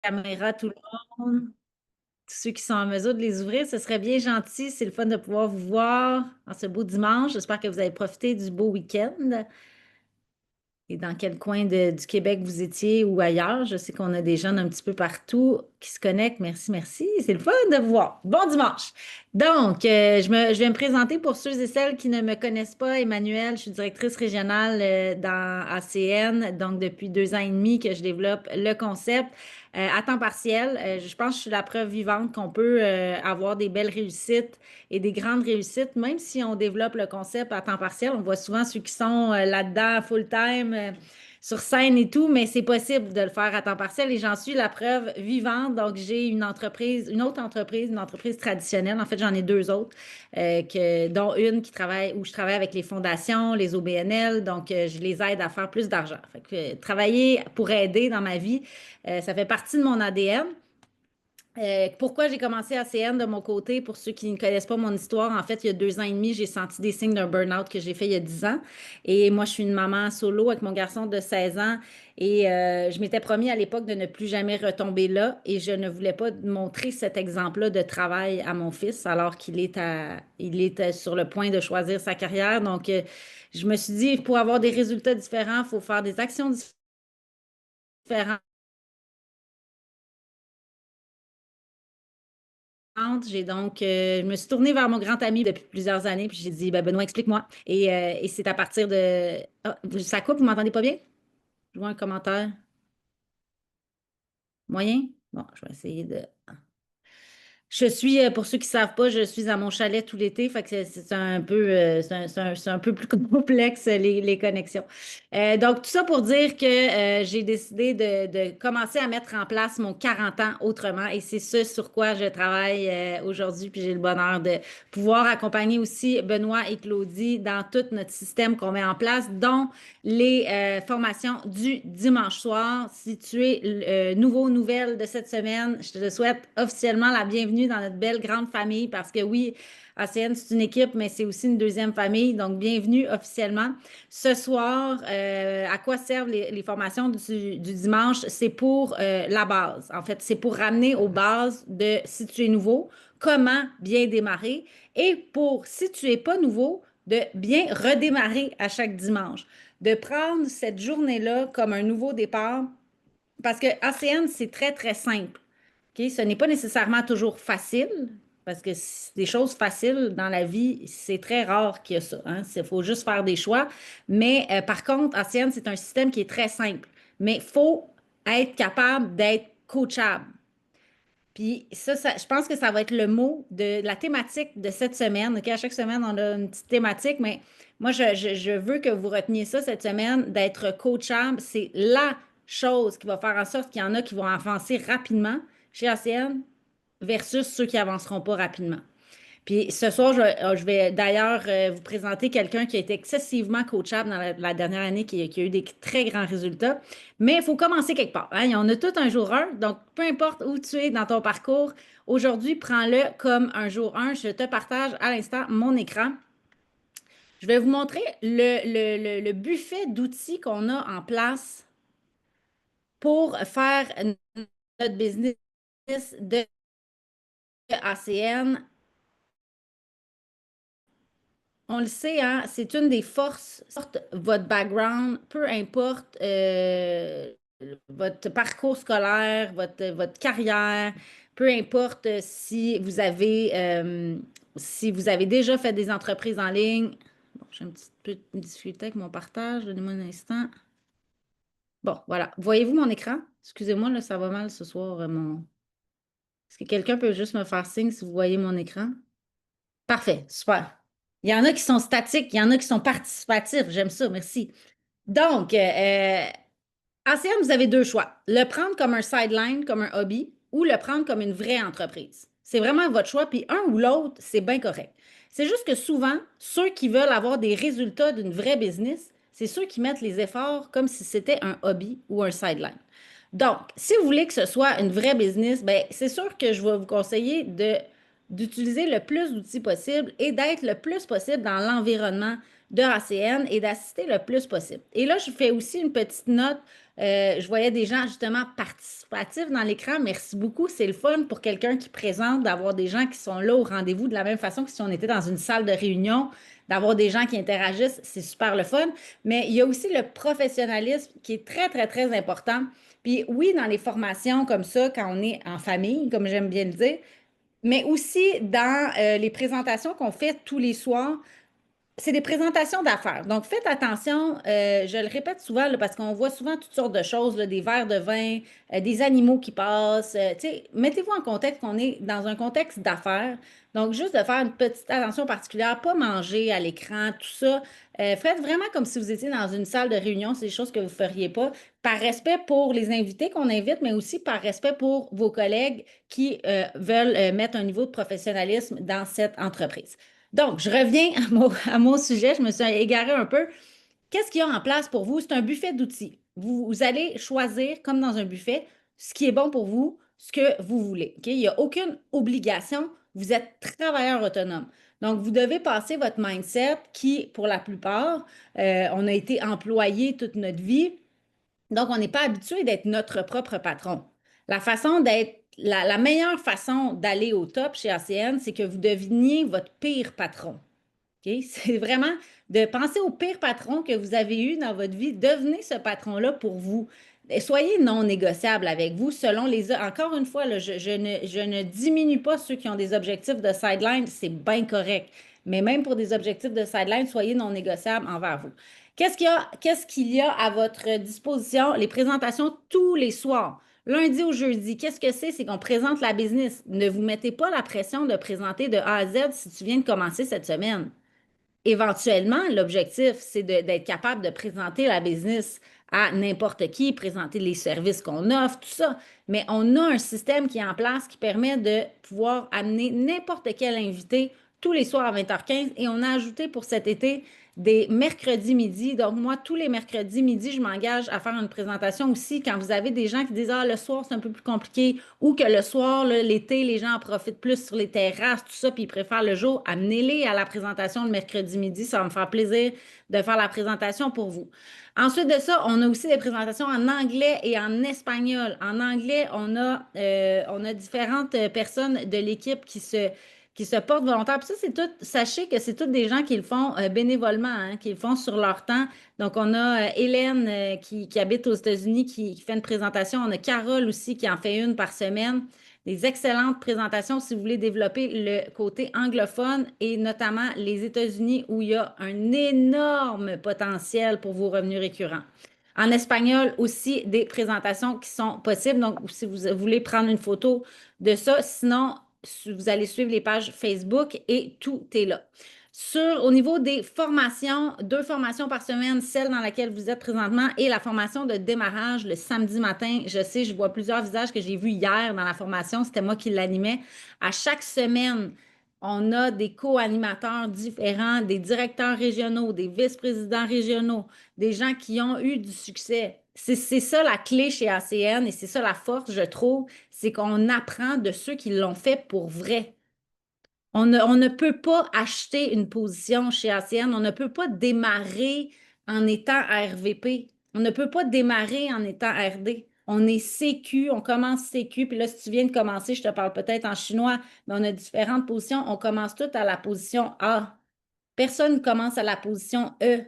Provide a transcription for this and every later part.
caméra, tout le monde, tous ceux qui sont en mesure de les ouvrir, ce serait bien gentil. C'est le fun de pouvoir vous voir en ce beau dimanche. J'espère que vous avez profité du beau week-end. Et dans quel coin du Québec vous étiez ou ailleurs. Je sais qu'on a des jeunes un petit peu partout qui se connectent. Merci, merci. C'est le fun de vous voir. Bon dimanche. Donc, je vais me présenter pour ceux et celles qui ne me connaissent pas. Emmanuelle, je suis directrice régionale dans ACN. Donc, depuis 2 ans et demi que je développe le concept à temps partiel. Je pense que je suis la preuve vivante qu'on peut avoir des belles réussites et des grandes réussites, même si on développe le concept à temps partiel. On voit souvent ceux qui sont là-dedans full-time, sur scène et tout, mais c'est possible de le faire à temps partiel et j'en suis la preuve vivante. Donc, j'ai une entreprise, une entreprise traditionnelle. En fait, j'en ai deux autres, dont une qui travaille, où je travaille avec les fondations, les OBNL. Donc, je les aide à faire plus d'argent. Fait que, travailler pour aider dans ma vie, ça fait partie de mon ADN. Pourquoi j'ai commencé ACN de mon côté? Pour ceux qui ne connaissent pas mon histoire, en fait, il y a 2 ans et demi, j'ai senti des signes d'un burn-out que j'ai fait il y a 10 ans. Et moi, je suis une maman solo avec mon garçon de 16 ans. Et je m'étais promis à l'époque de ne plus jamais retomber là. Et je ne voulais pas montrer cet exemple-là de travail à mon fils alors il est sur le point de choisir sa carrière. Donc, je me suis dit, pour avoir des résultats différents, il faut faire des actions différentes. Je me suis tournée vers mon grand ami depuis plusieurs années, puis j'ai dit, ben, Benoît, explique-moi. Et c'est à partir de... Ah, ça coupe, vous m'entendez pas bien? Je vois un commentaire. Moyen? Bon, je vais essayer de... Je suis, pour ceux qui ne savent pas, je suis à mon chalet tout l'été, fait que c'est un peu, c'est un peu plus complexe les connexions. Donc, tout ça pour dire que j'ai décidé de commencer à mettre en place mon 40 ans autrement et c'est ce sur quoi je travaille aujourd'hui. Puis j'ai le bonheur de pouvoir accompagner aussi Benoît et Claudie dans tout notre système qu'on met en place, dont les formations du dimanche soir. Si tu es nouveau, nouvelle de cette semaine, je te souhaite officiellement la bienvenue dans notre belle grande famille parce que oui, ACN, c'est une équipe, mais c'est aussi une deuxième famille. Donc, bienvenue officiellement. Ce soir, à quoi servent les formations du dimanche? C'est pour la base. En fait, c'est pour ramener aux bases de si tu es nouveau, comment bien démarrer et pour si tu n'es pas nouveau, de bien redémarrer à chaque dimanche de prendre cette journée-là comme un nouveau départ. Parce que ACN, c'est très, très simple. OK? Ce n'est pas nécessairement toujours facile, parce que des choses faciles dans la vie, c'est très rare qu'il y ait ça. Hein? Il faut juste faire des choix. Mais par contre, ACN, c'est un système qui est très simple. Mais il faut être capable d'être coachable. Puis ça, je pense que ça va être le mot de la thématique de cette semaine. OK? À chaque semaine, on a une petite thématique, mais moi, je veux que vous reteniez ça cette semaine, d'être coachable. C'est la chose qui va faire en sorte qu'il y en a qui vont avancer rapidement chez ACN versus ceux qui avanceront pas rapidement. Puis ce soir, je vais d'ailleurs vous présenter quelqu'un qui a été excessivement coachable dans la dernière année, qui a eu des très grands résultats. Mais il faut commencer quelque part. Hein? On a tout un jour 1, donc peu importe où tu es dans ton parcours, aujourd'hui, prends-le comme un jour 1. Je te partage à l'instant mon écran. Je vais vous montrer le buffet d'outils qu'on a en place pour faire notre business de ACN. On le sait, hein, c'est une des forces. Votre background, peu importe votre parcours scolaire, votre carrière, peu importe si vous avez déjà fait des entreprises en ligne. Bon, j'ai un petit peu de difficulté avec mon partage. Donnez-moi un instant. Bon, voilà. Voyez-vous mon écran? Excusez-moi, là, ça va mal ce soir. Est-ce que quelqu'un peut juste me faire signe si vous voyez mon écran? Parfait, super. Il y en a qui sont statiques, il y en a qui sont participatifs. J'aime ça, merci. Donc, ACM, vous avez deux choix. Le prendre comme un sideline, comme un hobby, ou le prendre comme une vraie entreprise. C'est vraiment votre choix, puis un ou l'autre, c'est bien correct. C'est juste que souvent, ceux qui veulent avoir des résultats d'une vraie business, c'est ceux qui mettent les efforts comme si c'était un hobby ou un sideline. Donc, si vous voulez que ce soit une vraie business, ben, c'est sûr que je vais vous conseiller d'utiliser le plus d'outils possible et d'être le plus possible dans l'environnement de ACN et d'assister le plus possible. Et là, je fais aussi une petite note Je voyais des gens justement participatifs dans l'écran. Merci beaucoup. C'est le fun pour quelqu'un qui présente d'avoir des gens qui sont là au rendez-vous de la même façon que si on était dans une salle de réunion, d'avoir des gens qui interagissent. C'est super le fun. Mais il y a aussi le professionnalisme qui est très, très, très important. Puis oui, dans les formations comme ça, quand on est en famille, comme j'aime bien le dire, mais aussi dans les présentations qu'on fait tous les soirs, c'est des présentations d'affaires. Donc, faites attention, je le répète souvent là, parce qu'on voit souvent toutes sortes de choses, là, des verres de vin, des animaux qui passent. Tu sais, mettez-vous en contexte qu'on est dans un contexte d'affaires. Donc, juste de faire une petite attention particulière, pas manger à l'écran, tout ça. Faites vraiment comme si vous étiez dans une salle de réunion, c'est des choses que vous ne feriez pas, par respect pour les invités qu'on invite, mais aussi par respect pour vos collègues qui veulent mettre un niveau de professionnalisme dans cette entreprise. Donc, je reviens à mon sujet, je me suis égarée un peu. Qu'est-ce qu'il y a en place pour vous? C'est un buffet d'outils. Vous allez choisir, comme dans un buffet, ce qui est bon pour vous, ce que vous voulez. OK? Il n'y a aucune obligation. Vous êtes travailleur autonome. Donc, vous devez passer votre mindset qui, pour la plupart, on a été employé toute notre vie. Donc, on n'est pas habitué d'être notre propre patron. La meilleure façon d'aller au top chez ACN, c'est que vous deveniez votre pire patron. OK? C'est vraiment de penser au pire patron que vous avez eu dans votre vie. Devenez ce patron-là pour vous. Et soyez non négociable avec vous selon les... Encore une fois, là, je ne diminue pas ceux qui ont des objectifs de sideline. C'est bien correct. Mais même pour des objectifs de sideline, soyez non négociable envers vous. Qu'est-ce qu'il y a à votre disposition? Les présentations tous les soirs. Lundi au jeudi, qu'est-ce que c'est? C'est qu'on présente la business. Ne vous mettez pas la pression de présenter de A à Z si tu viens de commencer cette semaine. Éventuellement, l'objectif, c'est d'être capable de présenter la business à n'importe qui, présenter les services qu'on offre, tout ça. Mais on a un système qui est en place qui permet de pouvoir amener n'importe quel invité tous les soirs à 20h15 et on a ajouté pour cet été des mercredis midi. Donc, moi, tous les mercredis midi, je m'engage à faire une présentation aussi quand vous avez des gens qui disent, ah, le soir, c'est un peu plus compliqué ou que le soir, là, l'été, les gens en profitent plus sur les terrasses, tout ça, puis ils préfèrent le jour. Amenez-les à la présentation le mercredi midi. Ça va me faire plaisir de faire la présentation pour vous. Ensuite de ça, on a aussi des présentations en anglais et en espagnol. En anglais, on a différentes personnes de l'équipe qui se portent volontaires. Puis ça, c'est tout, sachez que c'est toutes des gens qui le font bénévolement, hein, qui le font sur leur temps. Donc, on a Hélène qui habite aux États-Unis qui fait une présentation. On a Carole aussi qui en fait une par semaine. Des excellentes présentations si vous voulez développer le côté anglophone et notamment les États-Unis où il y a un énorme potentiel pour vos revenus récurrents. En espagnol aussi, des présentations qui sont possibles. Donc, si vous voulez prendre une photo de ça, sinon, vous allez suivre les pages Facebook et tout est là. Au niveau des formations, 2 formations par semaine, celle dans laquelle vous êtes présentement et la formation de démarrage le samedi matin. Je sais, je vois plusieurs visages que j'ai vus hier dans la formation. C'était moi qui l'animais. À chaque semaine, on a des co-animateurs différents, des directeurs régionaux, des vice-présidents régionaux, des gens qui ont eu du succès. C'est ça la clé chez ACN et c'est ça la force, je trouve, c'est qu'on apprend de ceux qui l'ont fait pour vrai. On ne peut pas acheter une position chez ACN, on ne peut pas démarrer en étant RVP, on ne peut pas démarrer en étant RD. On est CQ, on commence CQ, puis là, si tu viens de commencer, je te parle peut-être en chinois, mais on a différentes positions. On commence toutes à la position A. Personne ne commence à la position E.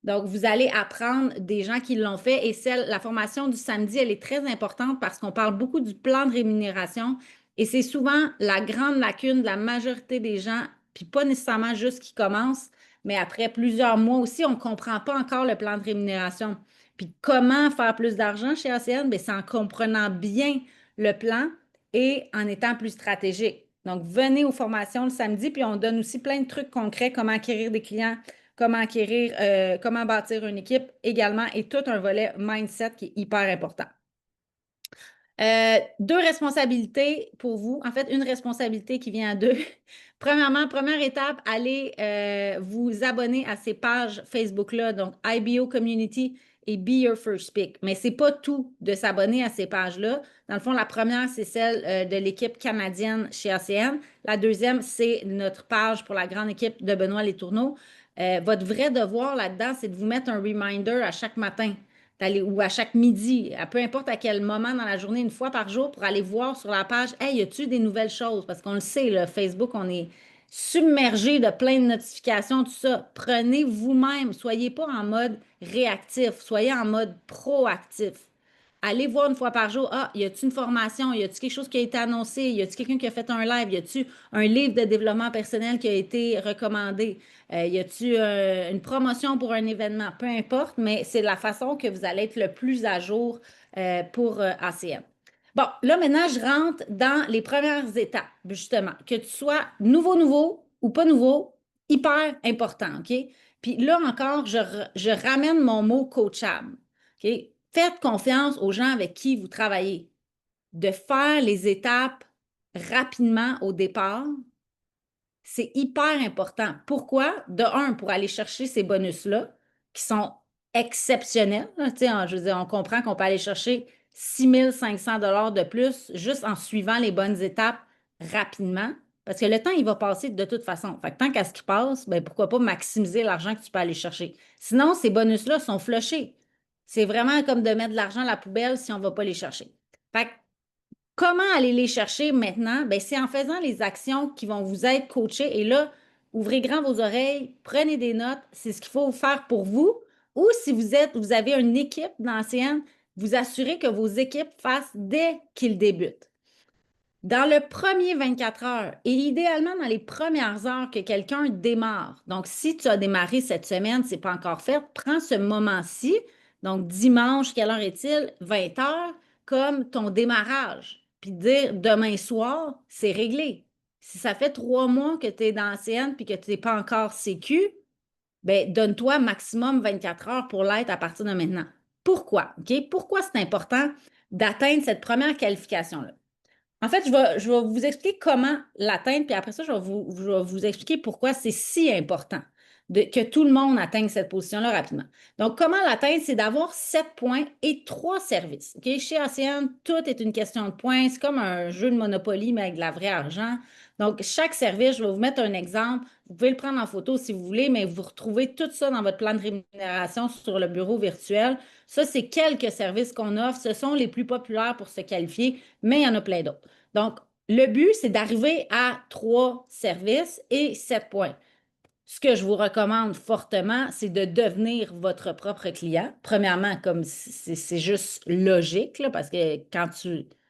Donc, vous allez apprendre des gens qui l'ont fait et la formation du samedi, elle est très importante parce qu'on parle beaucoup du plan de rémunération et c'est souvent la grande lacune de la majorité des gens, puis pas nécessairement juste qui commencent, mais après plusieurs mois aussi, on ne comprend pas encore le plan de rémunération. Puis comment faire plus d'argent chez ACN? Bien, c'est en comprenant bien le plan et en étant plus stratégique. Donc, venez aux formations le samedi, puis on donne aussi plein de trucs concrets, comment acquérir des clients, comment bâtir une équipe également et tout un volet mindset qui est hyper important. 2 responsabilités pour vous. En fait, une responsabilité qui vient à 2. Premièrement, première étape, allez vous abonner à ces pages Facebook-là, donc IBO Community et Be Your First Pick. Mais ce n'est pas tout de s'abonner à ces pages-là. Dans le fond, la première, c'est celle de l'équipe canadienne chez ACN. La deuxième, c'est notre page pour la grande équipe de Benoît Letourneau. Votre vrai devoir là-dedans, c'est de vous mettre un reminder à chaque matin. ou à chaque midi, peu importe à quel moment dans la journée, une fois par jour, pour aller voir sur la page, hey, y a-tu des nouvelles choses? Parce qu'on le sait, le Facebook, on est submergé de plein de notifications, tout ça. Prenez vous-même, soyez pas en mode réactif, soyez en mode proactif. Allez voir une fois par jour, ah, y a-t-il une formation, y a-t-il quelque chose qui a été annoncé, y a-t-il quelqu'un qui a fait un live, y a-t-il un livre de développement personnel qui a été recommandé, y a-t-il une promotion pour un événement, peu importe, mais c'est la façon que vous allez être le plus à jour pour ACM. Bon, là maintenant, je rentre dans les premières étapes, justement, que tu sois nouveau ou pas nouveau, hyper important, OK? Puis là encore, je ramène mon mot coachable, OK? Faites confiance aux gens avec qui vous travaillez. De faire les étapes rapidement au départ, c'est hyper important. Pourquoi? De un, pour aller chercher ces bonus-là, qui sont exceptionnels. Là, je veux dire, on comprend qu'on peut aller chercher 6 500 $ de plus juste en suivant les bonnes étapes rapidement. Parce que le temps, il va passer de toute façon. Fait que tant qu'à ce qui passe, ben pourquoi pas maximiser l'argent que tu peux aller chercher. Sinon, ces bonus-là sont flushés. C'est vraiment comme de mettre de l'argent à la poubelle si on ne va pas les chercher. Fait que comment aller les chercher maintenant? Ben, c'est en faisant les actions qui vont vous être coachées. Et là, ouvrez grand vos oreilles, prenez des notes. C'est ce qu'il faut faire pour vous. Ou si vous avez une équipe d'anciennes, vous assurez que vos équipes fassent dès qu'ils débutent. Dans le premier 24 heures et idéalement dans les premières heures que quelqu'un démarre. Donc, si tu as démarré cette semaine, ce n'est pas encore fait, prends ce moment-ci. Donc, dimanche, quelle heure est-il? 20 heures, comme ton démarrage. Puis dire demain soir, c'est réglé. Si ça fait 3 mois que tu es dans la CN puis que tu n'es pas encore sécu, ben donne-toi maximum 24 heures pour l'être à partir de maintenant. Pourquoi? OK? Pourquoi c'est important d'atteindre cette première qualification-là? En fait, je vais vous expliquer comment l'atteindre, puis après ça, je vais vous expliquer pourquoi c'est si important que tout le monde atteigne cette position-là rapidement. Donc, comment l'atteindre? C'est d'avoir 7 points et 3 services. OK? Chez ACN, tout est une question de points. C'est comme un jeu de Monopoly, mais avec de la vraie argent. Donc, chaque service, je vais vous mettre un exemple. Vous pouvez le prendre en photo si vous voulez, mais vous retrouvez tout ça dans votre plan de rémunération sur le bureau virtuel. Ça, c'est quelques services qu'on offre. Ce sont les plus populaires pour se qualifier, mais il y en a plein d'autres. Donc, le but, c'est d'arriver à 3 services et 7 points. Ce que je vous recommande fortement, c'est de devenir votre propre client. Premièrement, comme c'est juste logique, là, parce que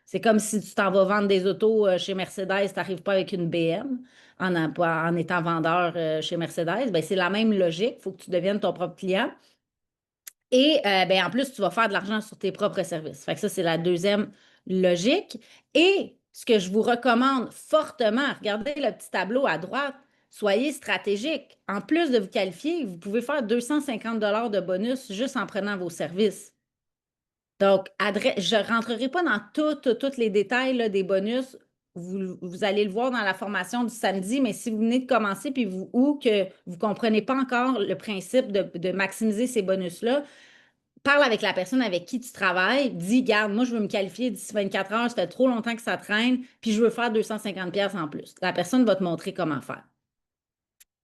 c'est comme si tu t'en vas vendre des autos chez Mercedes, tu n'arrives pas avec une BM en étant vendeur chez Mercedes. Ben, c'est la même logique. Il faut que tu deviennes ton propre client. Et ben, en plus, tu vas faire de l'argent sur tes propres services. Fait que ça, c'est la deuxième logique. Et ce que je vous recommande fortement, regardez le petit tableau à droite, soyez stratégique. En plus de vous qualifier, vous pouvez faire 250 $ de bonus juste en prenant vos services. Donc, je ne rentrerai pas dans tous les détails là, des bonus. Vous allez le voir dans la formation du samedi, mais si vous venez de commencer ou que vous ne comprenez pas encore le principe de maximiser ces bonus-là, parle avec la personne avec qui tu travailles, dis, garde, moi, je veux me qualifier d'ici 24 heures, ça fait trop longtemps que ça traîne, puis je veux faire 250$ en plus. La personne va te montrer comment faire.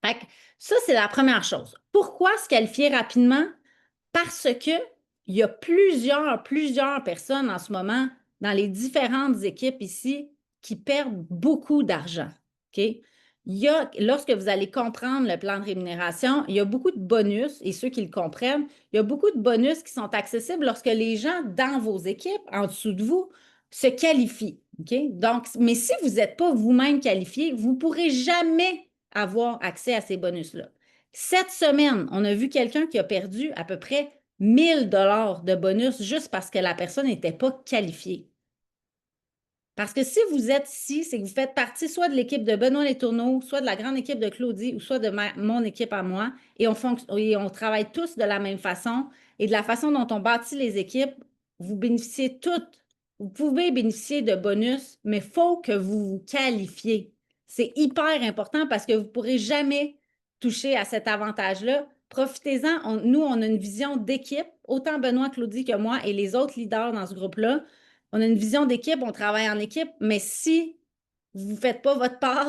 Fait que ça, c'est la première chose. Pourquoi se qualifier rapidement? Parce que il y a plusieurs personnes en ce moment dans les différentes équipes ici qui perdent beaucoup d'argent. OK? Lorsque vous allez comprendre le plan de rémunération, il y a beaucoup de bonus, et ceux qui le comprennent, il y a beaucoup de bonus qui sont accessibles lorsque les gens dans vos équipes, en dessous de vous, se qualifient. OK? Donc, mais si vous n'êtes pas vous-même qualifié, vous ne pourrez jamais avoir accès à ces bonus-là. Cette semaine, on a vu quelqu'un qui a perdu à peu près 1 000 $ de bonus juste parce que la personne n'était pas qualifiée. Parce que si vous êtes ici, c'est que vous faites partie soit de l'équipe de Benoît Letourneau, soit de la grande équipe de Claudie, ou soit de mon équipe à moi, et on travaille tous de la même façon. Et de la façon dont on bâtit les équipes, vous bénéficiez toutes. Vous pouvez bénéficier de bonus, mais il faut que vous vous qualifiez. C'est hyper important parce que vous ne pourrez jamais toucher à cet avantage-là. Profitez-en. Nous, on a une vision d'équipe, autant Benoît, Claudie que moi et les autres leaders dans ce groupe-là. On a une vision d'équipe, on travaille en équipe, mais si vous ne faites pas votre part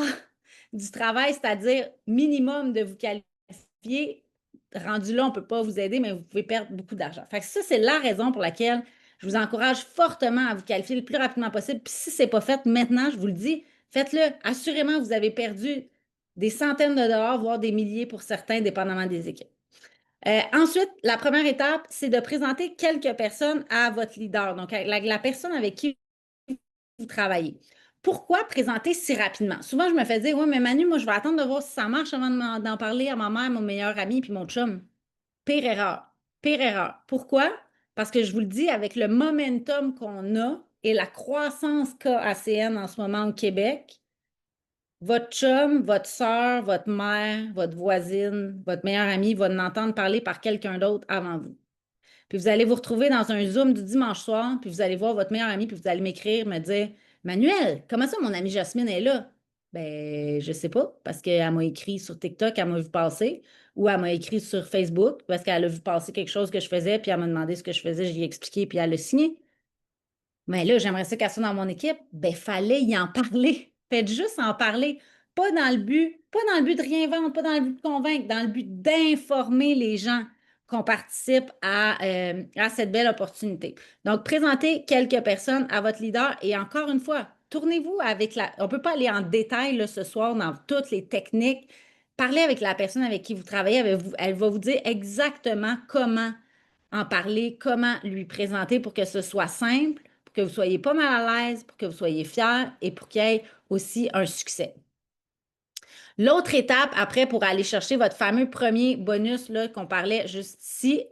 du travail, c'est-à-dire minimum de vous qualifier, rendu là, on ne peut pas vous aider, mais vous pouvez perdre beaucoup d'argent. Fait que ça, c'est la raison pour laquelle je vous encourage fortement à vous qualifier le plus rapidement possible. Puis si ce n'est pas fait maintenant, je vous le dis, faites-le. Assurément, vous avez perdu des centaines de dollars, voire des milliers pour certains, dépendamment des équipes. Ensuite, la première étape, c'est de présenter quelques personnes à votre leader, donc la personne avec qui vous travaillez. Pourquoi présenter si rapidement? Souvent, je me fais dire, oui, mais Manu, moi, je vais attendre de voir si ça marche avant d'en parler à ma mère, mon meilleur ami, puis mon chum. Pire erreur. Pire erreur. Pourquoi? Parce que je vous le dis, avec le momentum qu'on a et la croissance qu'a ACN en ce moment au Québec, votre chum, votre soeur, votre mère, votre voisine, votre meilleur ami va en entendre parler par quelqu'un d'autre avant vous. Puis vous allez vous retrouver dans un Zoom du dimanche soir, puis vous allez voir votre meilleur ami, puis vous allez m'écrire, me dire Manuel, comment ça mon amie Jasmine est là? Ben, je sais pas, parce qu'elle m'a écrit sur TikTok, elle m'a vu passer, ou elle m'a écrit sur Facebook, parce qu'elle a vu passer quelque chose que je faisais, puis elle m'a demandé ce que je faisais, je lui ai expliqué, puis elle l'a signé. Mais là, j'aimerais ça qu'elle soit dans mon équipe. Ben, fallait y en parler. Faites juste en parler. Pas dans le but de rien vendre, pas dans le but de convaincre, dans le but d'informer les gens qu'on participe à cette belle opportunité. Donc, présentez quelques personnes à votre leader et encore une fois, tournez-vous avec la... On ne peut pas aller en détail là, ce soir dans toutes les techniques. Parlez avec la personne avec qui vous travaillez. Elle va vous dire exactement comment en parler, comment lui présenter pour que ce soit simple, pour que vous soyez pas mal à l'aise, pour que vous soyez fiers et pour qu'il y ait aussi un succès. L'autre étape après pour aller chercher votre fameux premier bonus là, qu'on parlait juste ici,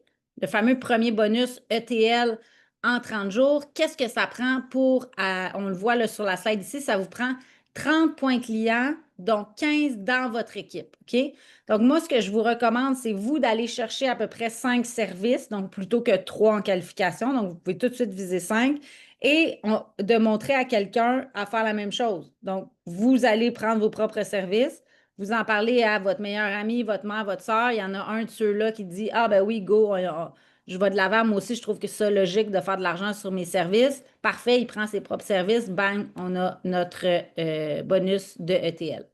le fameux premier bonus ETL en 30 jours, qu'est-ce que ça prend pour, on le voit là, sur la slide ici, ça vous prend 30 points clients, donc 15 dans votre équipe. OK? Donc, moi, ce que je vous recommande, c'est vous d'aller chercher à peu près 5 services, donc plutôt que 3 en qualification. Donc, vous pouvez tout de suite viser 5 et de montrer à quelqu'un à faire la même chose. Donc, vous allez prendre vos propres services, vous en parlez à votre meilleur ami, votre mère, votre soeur. Il y en a un de ceux-là qui dit ah, ben oui, go, je vais de l'avant. Moi aussi, je trouve que c'est logique de faire de l'argent sur mes services. Parfait, il prend ses propres services. Bang, on a notre bonus de ETL.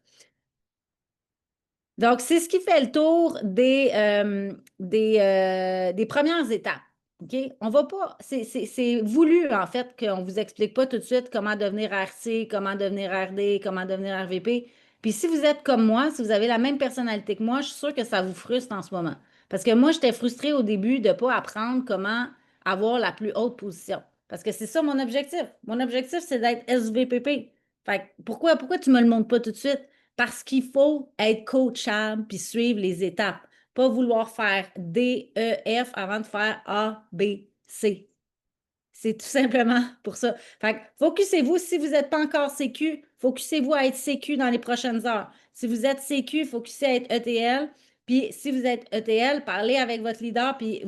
Donc, c'est ce qui fait le tour des premières étapes. OK? On va pas. C'est voulu, en fait, qu'on ne vous explique pas tout de suite comment devenir RC, comment devenir RD, comment devenir RVP. Puis si vous êtes comme moi, si vous avez la même personnalité que moi, je suis sûre que ça vous frustre en ce moment. Parce que moi, j'étais frustrée au début de ne pas apprendre comment avoir la plus haute position. Parce que c'est ça mon objectif. Mon objectif, c'est d'être SVPP. Fait que pourquoi tu ne me le montres pas tout de suite? Parce qu'il faut être coachable puis suivre les étapes. Pas vouloir faire D, E, F avant de faire A, B, C. C'est tout simplement pour ça. Fait que focussez-vous, si vous n'êtes pas encore CQ, focussez-vous à être CQ dans les prochaines heures. Si vous êtes CQ, focussez à être ETL. Puis si vous êtes ETL, parlez avec votre leader. Puis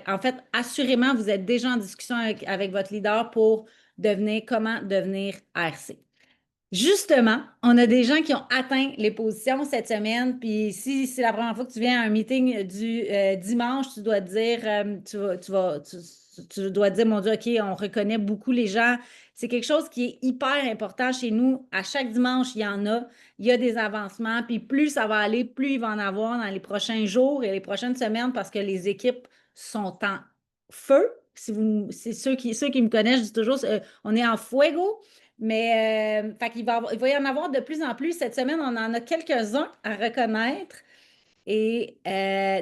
en fait, assurément, vous êtes déjà en discussion avec votre leader pour comment devenir RC. Justement, on a des gens qui ont atteint les positions cette semaine. Puis si c'est la première fois que tu viens à un meeting du dimanche, tu dois te dire, tu dois te dire, mon Dieu, OK, on reconnaît beaucoup les gens. C'est quelque chose qui est hyper important chez nous. À chaque dimanche, il y en a. Il y a des avancements. Puis plus ça va aller, plus il va en avoir dans les prochains jours et les prochaines semaines parce que les équipes sont en feu. C'est ceux qui me connaissent, je dis toujours, on est en fuego. Mais fait il va y en avoir de plus en plus. Cette semaine, on en a quelques-uns à reconnaître. Et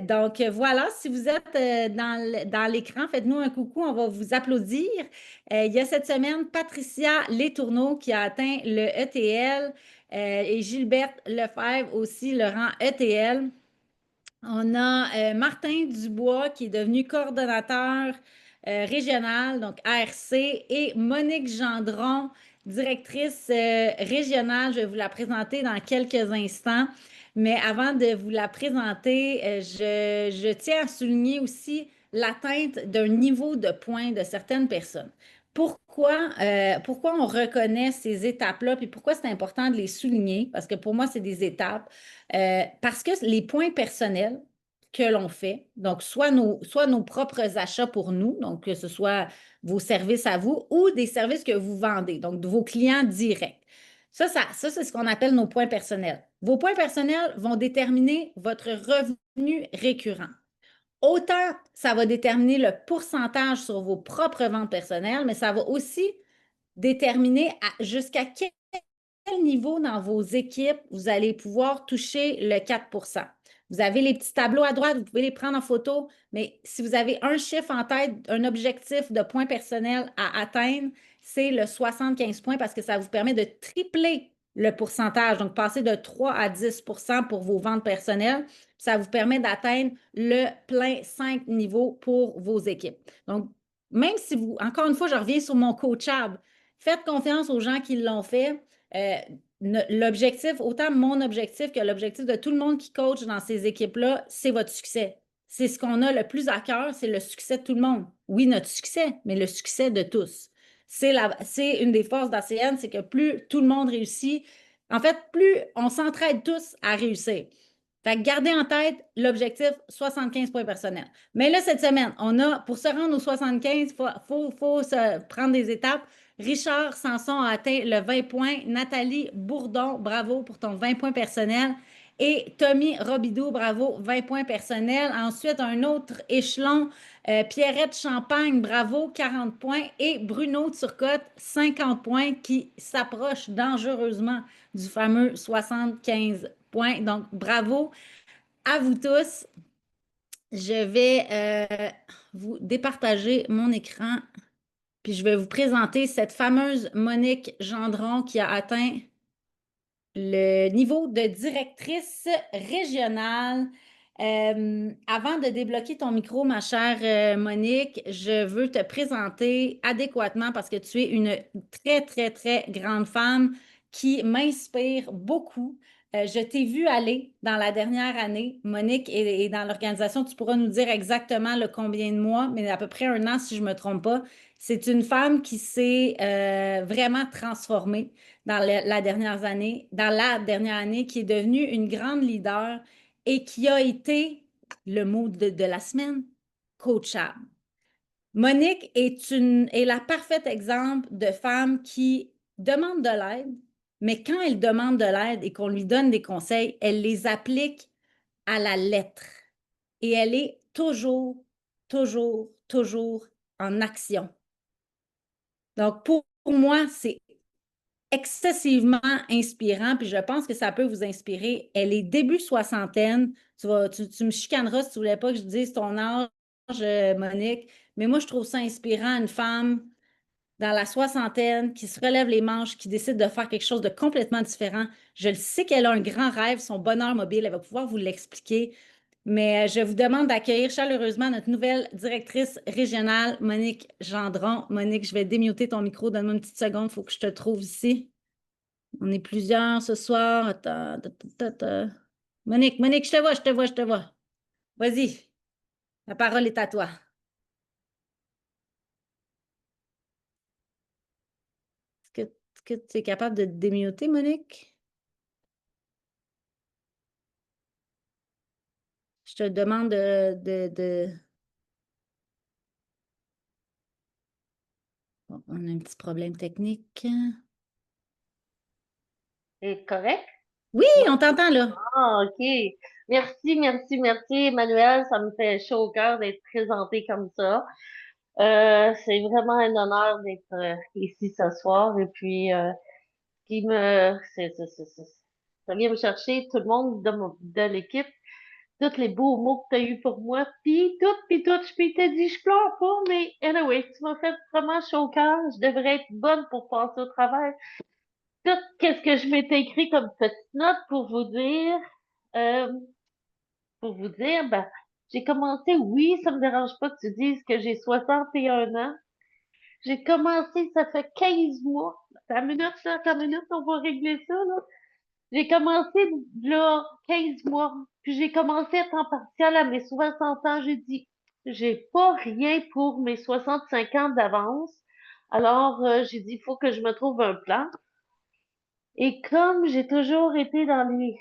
donc, voilà, si vous êtes dans l'écran, faites-nous un coucou, on va vous applaudir. Il y a cette semaine Patricia Letourneau qui a atteint le ETL et Gilberte Lefebvre aussi le rang ETL. On a Martin Dubois qui est devenu coordonnateur régional, donc ARC, et Monique Gendron, directrice régionale. Je vais vous la présenter dans quelques instants. Mais avant de vous la présenter, je tiens à souligner aussi l'atteinte d'un niveau de points de certaines personnes. Pourquoi on reconnaît ces étapes-là, puis pourquoi c'est important de les souligner? Parce que pour moi, c'est des étapes. Parce que les points personnels que l'on fait, donc soit nos propres achats pour nous, donc que ce soit vos services à vous ou des services que vous vendez, donc de vos clients directs. Ça c'est ce qu'on appelle nos points personnels. Vos points personnels vont déterminer votre revenu récurrent. autant ça va déterminer le pourcentage sur vos propres ventes personnelles, mais ça va aussi déterminer jusqu'à quel niveau dans vos équipes vous allez pouvoir toucher le 4%. Vous avez les petits tableaux à droite, vous pouvez les prendre en photo, mais si vous avez un chiffre en tête, un objectif de points personnels à atteindre, c'est le 75 points parce que ça vous permet de tripler le pourcentage, donc passer de 3 à 10 pour vos ventes personnelles. Ça vous permet d'atteindre le plein 5 niveaux pour vos équipes. Donc, même si vous, encore une fois, je reviens sur mon coachable, faites confiance aux gens qui l'ont fait. L'objectif, autant mon objectif que l'objectif de tout le monde qui coach dans ces équipes-là, c'est votre succès. C'est ce qu'on a le plus à cœur, c'est le succès de tout le monde. Oui, notre succès, mais le succès de tous. C'est une des forces d'ACN, c'est que plus tout le monde réussit, en fait, plus on s'entraide tous à réussir. Fait que gardez en tête l'objectif 75 points personnels. Mais là, cette semaine, pour se rendre aux 75, faut se prendre des étapes. Richard Sanson a atteint le 20 points. Nathalie Bourdon, bravo pour ton 20 points personnels. Et Tommy Robidoux, bravo, 20 points personnels. Ensuite, un autre échelon, Pierrette Champagne, bravo, 40 points. Et Bruno Turcotte, 50 points, qui s'approche dangereusement du fameux 75 points. Donc, bravo à vous tous. Je vais vous départager mon écran, puis je vais vous présenter cette fameuse Monique Gendron qui a atteint le niveau de directrice régionale. Avant de débloquer ton micro, ma chère Monique, je veux te présenter adéquatement parce que tu es une très, très, très grande femme qui m'inspire beaucoup. Je t'ai vu aller dans la dernière année, Monique, et dans l'organisation, tu pourras nous dire exactement le combien de mois, mais à peu près un an si je ne me trompe pas. C'est une femme qui s'est vraiment transformée dans la dernière année, qui est devenue une grande leader et qui a été, le mot de la semaine, coachable. Monique est la parfaite exemple de femme qui demande de l'aide, mais quand elle demande de l'aide et qu'on lui donne des conseils, elle les applique à la lettre. Et elle est toujours, toujours, toujours en action. Donc, pour moi, c'est excessivement inspirant, puis je pense que ça peut vous inspirer. Elle est début soixantaine. Tu me chicaneras si tu ne voulais pas que je dise ton âge, Monique, mais moi, je trouve ça inspirant, une femme dans la soixantaine qui se relève les manches, qui décide de faire quelque chose de complètement différent. Je le sais qu'elle a un grand rêve, son bonheur mobile, elle va pouvoir vous l'expliquer. Mais je vous demande d'accueillir chaleureusement notre nouvelle directrice régionale, Monique Gendron. Monique, je vais démuter ton micro. Donne-moi une petite seconde, il faut que je te trouve ici. On est plusieurs ce soir. Attends, Monique, je te vois, je te vois, je te vois. Vas-y, la parole est à toi. Est-ce que tu es capable de te démuter, Monique? Je te demande Bon, on a un petit problème technique. C'est correct? Oui, Ouais. on t'entend là. Ah, OK. Merci, merci, merci, Emmanuel. Ça me fait chaud au cœur d'être présentée comme ça. C'est vraiment un honneur d'être ici ce soir. Et puis, qui me, ça vient me chercher tout le monde de l'équipe, tous les beaux mots que tu as eus pour moi, puis tout. Je t'ai dit, je pleure pas, mais anyway, tu m'as fait vraiment chaud au cœur. Je devrais être bonne pour passer au travail. Tout, qu'est-ce que je m'étais écrit comme petite note euh, ben, j'ai commencé, oui, ça me dérange pas que tu dises que j'ai 61 ans. J'ai commencé, ça fait 15 mois. Ta minute, on va régler ça, là. J'ai commencé, là, 15 mois. Puis j'ai commencé à temps partiel à mes 60 ans. J'ai dit, j'ai pas rien pour mes 65 ans d'avance. Alors, j'ai dit, il faut que je me trouve un plan. Et comme j'ai toujours été dans les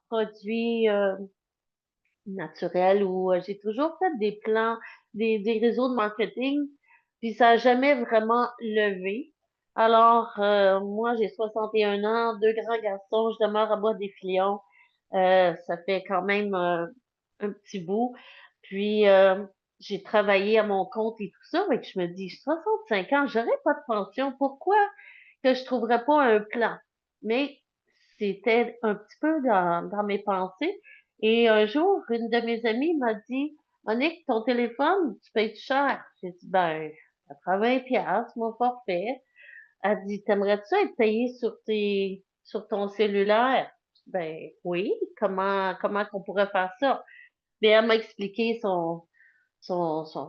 produits naturels ou j'ai toujours fait des plans, des réseaux de marketing, puis ça n'a jamais vraiment levé. Alors, moi, j'ai 61 ans, deux grands garçons, je demeure à Bois-des-Filions. Ça fait quand même un petit bout. puis, j'ai travaillé à mon compte et tout ça, mais je me dis, 65 ans, j'aurais pas de pension. Pourquoi que je trouverais pas un plan? Mais c'était un petit peu dans mes pensées. Et un jour, une de mes amies m'a dit, Monique, ton téléphone, tu payes cher? J'ai dit, ben, 80 piastres, mon forfait. Elle dit, t'aimerais-tu ça être payé sur ton cellulaire? Ben, oui. Comment qu'on pourrait faire ça? Mais elle m'a expliqué son, son, sa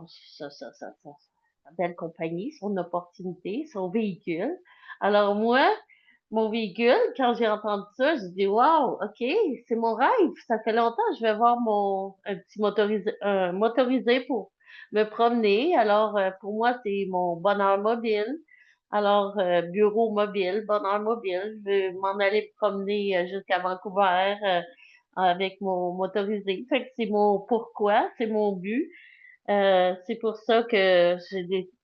belle compagnie, son opportunité, son véhicule. Alors moi, mon véhicule, quand j'ai entendu ça, j'ai dit, wow, OK, c'est mon rêve. Ça fait longtemps que je vais avoir un petit motorisé pour me promener. Alors, pour moi, c'est mon bonheur mobile. Alors, bureau mobile, bonheur mobile. Je vais m'en aller me promener jusqu'à Vancouver avec mon motorisé. Fait que c'est mon pourquoi, c'est mon but. C'est pour ça que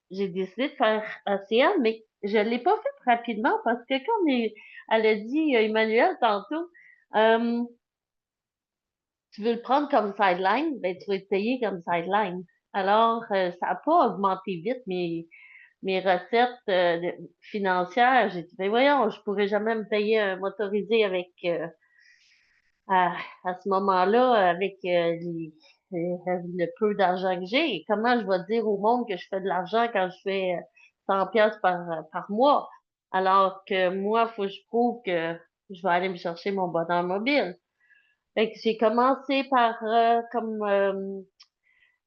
j'ai décidé de faire ACL, mais je l'ai pas fait rapidement parce que elle a dit, Emmanuel, tantôt, euh, tu veux le prendre comme sideline, ben, tu vas être payé comme sideline. Alors, ça n'a pas augmenté vite mes recettes financières. J'ai dit, ben voyons, je pourrais jamais me payer un motorisé avec à ce moment-là, avec le peu d'argent que j'ai. Comment je vais dire au monde que je fais de l'argent quand je fais 100 pièces par mois? Alors que moi, faut que je prouve que je vais aller me chercher mon bonheur mobile. Fait que j'ai commencé par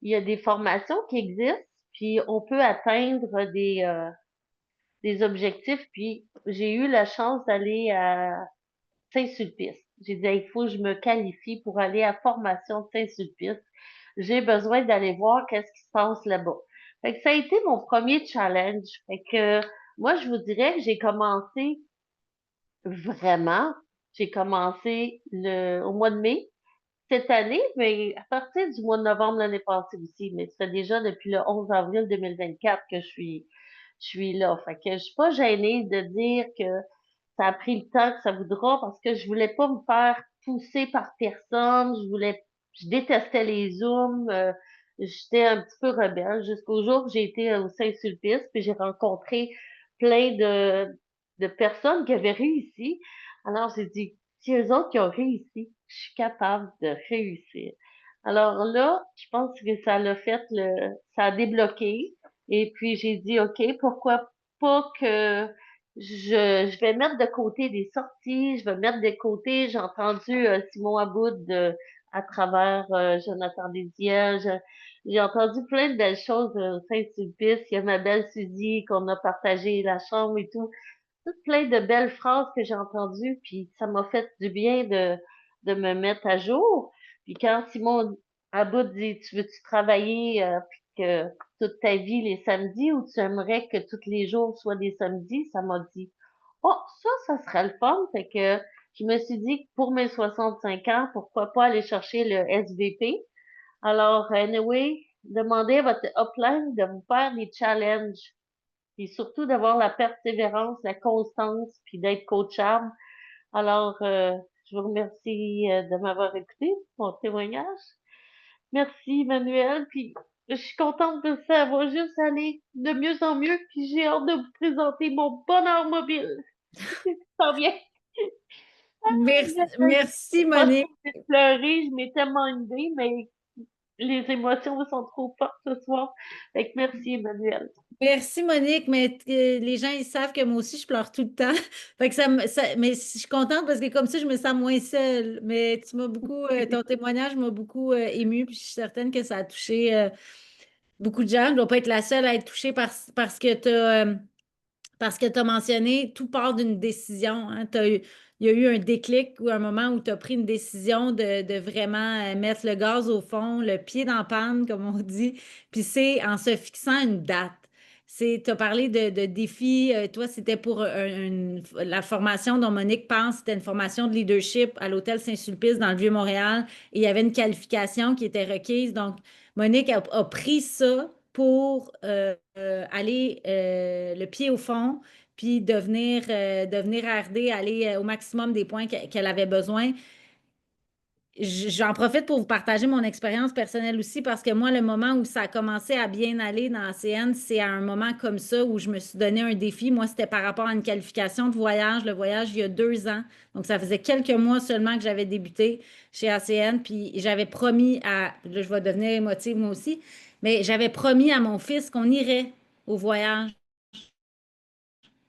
il y a des formations qui existent, puis on peut atteindre des objectifs. Puis j'ai eu la chance d'aller à Saint-Sulpice. J'ai dit, il faut que je me qualifie pour aller à formation de Saint-Sulpice. J'ai besoin d'aller voir qu'est-ce qui se passe là-bas. Fait que ça a été mon premier challenge. Fait que moi, je vous dirais que j'ai commencé vraiment, j'ai commencé au mois de mai cette année, mais à partir du mois de novembre l'année passée aussi. Mais c'est déjà depuis le 11 avril 2024 que je suis là. Fait que je suis pas gênée de dire que ça a pris le temps que ça voudra parce que je voulais pas me faire pousser par personne. Je détestais les Zooms. J'étais un petit peu rebelle jusqu'au jour où j'ai été au Saint-Sulpice puis j'ai rencontré plein de personnes qui avaient réussi. Alors, j'ai dit, si eux autres qui ont réussi, je suis capable de réussir. Alors là, je pense que ça a débloqué. Et puis, j'ai dit, OK, pourquoi pas que je vais mettre de côté des sorties, je vais mettre de côté, j'ai entendu Simon Aboud à travers Jonathan Désiel, j'ai entendu plein de belles choses au Saint-Sulpice, il y a ma belle Suzy qu'on a partagé la chambre et tout plein de belles phrases que j'ai entendues, puis ça m'a fait du bien de me mettre à jour. Puis quand Simon Aboud dit, tu veux-tu travailler puis que toute ta vie les samedis ou tu aimerais que tous les jours soient des samedis, ça m'a dit, oh, ça serait le fun. Fait que je me suis dit que pour mes 65 ans, pourquoi pas aller chercher le SVP. Alors, anyway, demandez à votre upline de vous faire des challenges puis surtout d'avoir la persévérance, la constance, puis d'être coachable. Alors, je vous remercie de m'avoir écouté, mon témoignage. Merci, Manuel, puis je suis contente que ça va juste aller de mieux en mieux, puis j'ai hâte de vous présenter mon bonheur mobile. Ça vient. Merci, Je merci, sais pas si Monique. j'ai pleuré, je m'ai tellement idée, mais les émotions sont trop fortes ce soir. Fait que merci, Emmanuel. Merci Monique, mais les gens ils savent que moi aussi je pleure tout le temps. Fait que mais je suis contente parce que comme ça je me sens moins seule. Mais tu m'as beaucoup, ton témoignage m'a beaucoup émue, puis je suis certaine que ça a touché beaucoup de gens. Je ne dois pas être la seule à être touchée parce que tu as parce que tu as mentionné, tout part d'une décision. Hein. Il y a eu un déclic ou un moment où tu as pris une décision de vraiment mettre le gaz au fond, le pied dans la panne, comme on dit. Puis c'est en se fixant une date. Tu as parlé de défis. Toi, c'était pour la formation dont Monique pense, c'était une formation de leadership à l'Hôtel Saint-Sulpice dans le Vieux-Montréal. Et il y avait une qualification qui était requise. Donc, Monique a pris ça pour aller le pied au fond, puis devenir RD, aller au maximum des points qu'elle avait besoin. j'en profite pour vous partager mon expérience personnelle aussi parce que moi, le moment où ça a commencé à bien aller dans ACN, c'est à un moment comme ça où je me suis donné un défi. Moi, c'était par rapport à une qualification de voyage, le voyage il y a 2 ans. Donc, ça faisait quelques mois seulement que j'avais débuté chez ACN. Puis, j'avais promis à, là, je vais devenir émotive moi aussi, mais j'avais promis à mon fils qu'on irait au voyage.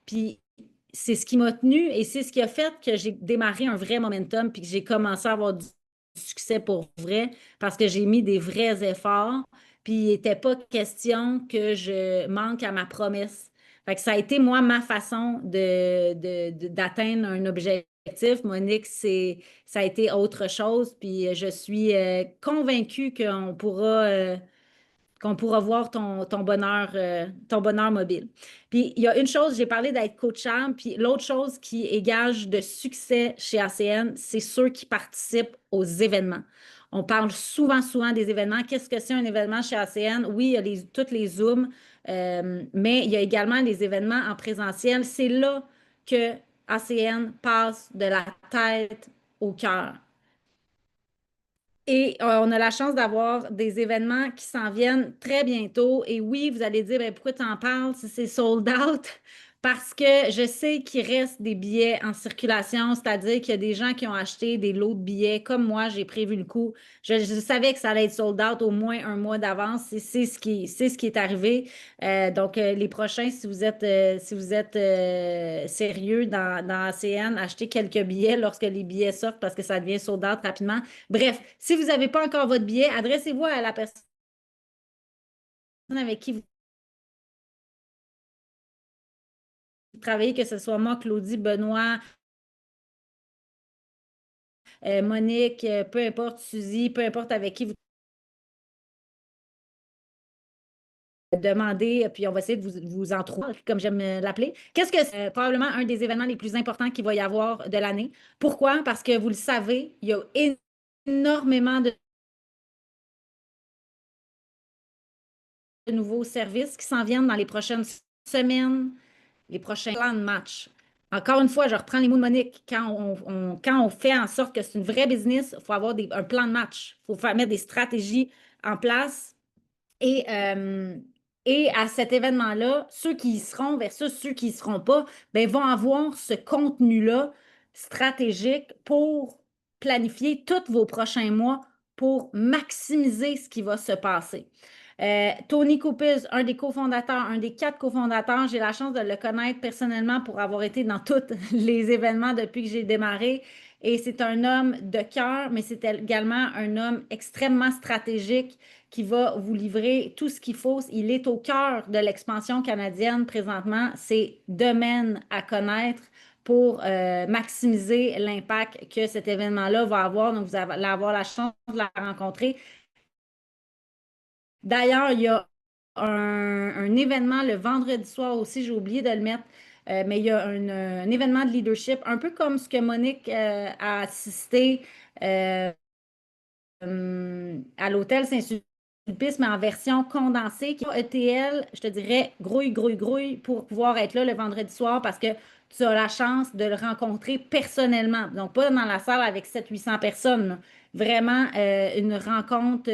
Puis, c'est ce qui m'a tenu et c'est ce qui a fait que j'ai démarré un vrai momentum puis que j'ai commencé à avoir du succès pour vrai parce que j'ai mis des vrais efforts. Puis il n'était pas question que je manque à ma promesse. Fait que ça a été, moi, ma façon d'atteindre un objectif. Monique, ça a été autre chose. Puis je suis convaincue qu'on pourra voir ton bonheur mobile. Puis il y a une chose, j'ai parlé d'être coachable, puis l'autre chose qui est gage de succès chez ACN, c'est ceux qui participent aux événements. On parle souvent, souvent des événements. Qu'est-ce que c'est un événement chez ACN? Oui, il y a toutes les Zooms, mais il y a également les événements en présentiel. C'est là que ACN passe de la tête au cœur. Et on a la chance d'avoir des événements qui s'en viennent très bientôt. Et oui, vous allez dire, ben, pourquoi tu en parles si c'est sold out? Parce que je sais qu'il reste des billets en circulation, c'est-à-dire qu'il y a des gens qui ont acheté des lots de billets. Comme moi, j'ai prévu le coup. Je savais que ça allait être sold out au moins un mois d'avance. C'est ce qui est arrivé. Donc, les prochains, si vous êtes sérieux dans ACN, achetez quelques billets lorsque les billets sortent parce que ça devient sold out rapidement. Bref, si vous n'avez pas encore votre billet, adressez-vous à la personne avec qui vous travaillez, que ce soit moi, Claudie, Benoît, Monique, peu importe, Suzy, peu importe avec qui vous demandez, puis on va essayer de vous en trouver, comme j'aime l'appeler. Qu'est-ce que c'est? Probablement un des événements les plus importants qu'il va y avoir de l'année. Pourquoi? Parce que vous le savez, il y a énormément de nouveaux services qui s'en viennent dans les prochaines semaines, les prochains plans de match. Encore une fois, je reprends les mots de Monique. Quand on fait en sorte que c'est une vraie business, il faut avoir un plan de match. Il faut faire mettre des stratégies en place. Et, euh, et à cet événement-là, ceux qui y seront versus ceux qui n'y seront pas, ben, vont avoir ce contenu-là stratégique pour planifier tous vos prochains mois pour maximiser ce qui va se passer. Tony Coupis, un des cofondateurs, un des 4 cofondateurs, j'ai la chance de le connaître personnellement pour avoir été dans tous les événements depuis que j'ai démarré. Et c'est un homme de cœur, mais c'est également un homme extrêmement stratégique qui va vous livrer tout ce qu'il faut. Il est au cœur de l'expansion canadienne présentement. C'est domaine à connaître pour maximiser l'impact que cet événement-là va avoir. Donc, vous allez avoir la chance de la rencontrer. D'ailleurs, il y a un événement le vendredi soir aussi, j'ai oublié de le mettre, mais il y a un événement de leadership, un peu comme ce que Monique a assisté à l'hôtel Saint-Sulpice, mais en version condensée, qui est ETL, je te dirais, grouille, grouille, grouille pour pouvoir être là le vendredi soir parce que tu as la chance de le rencontrer personnellement. Donc, pas dans la salle avec 700-800 personnes, là. Vraiment une rencontre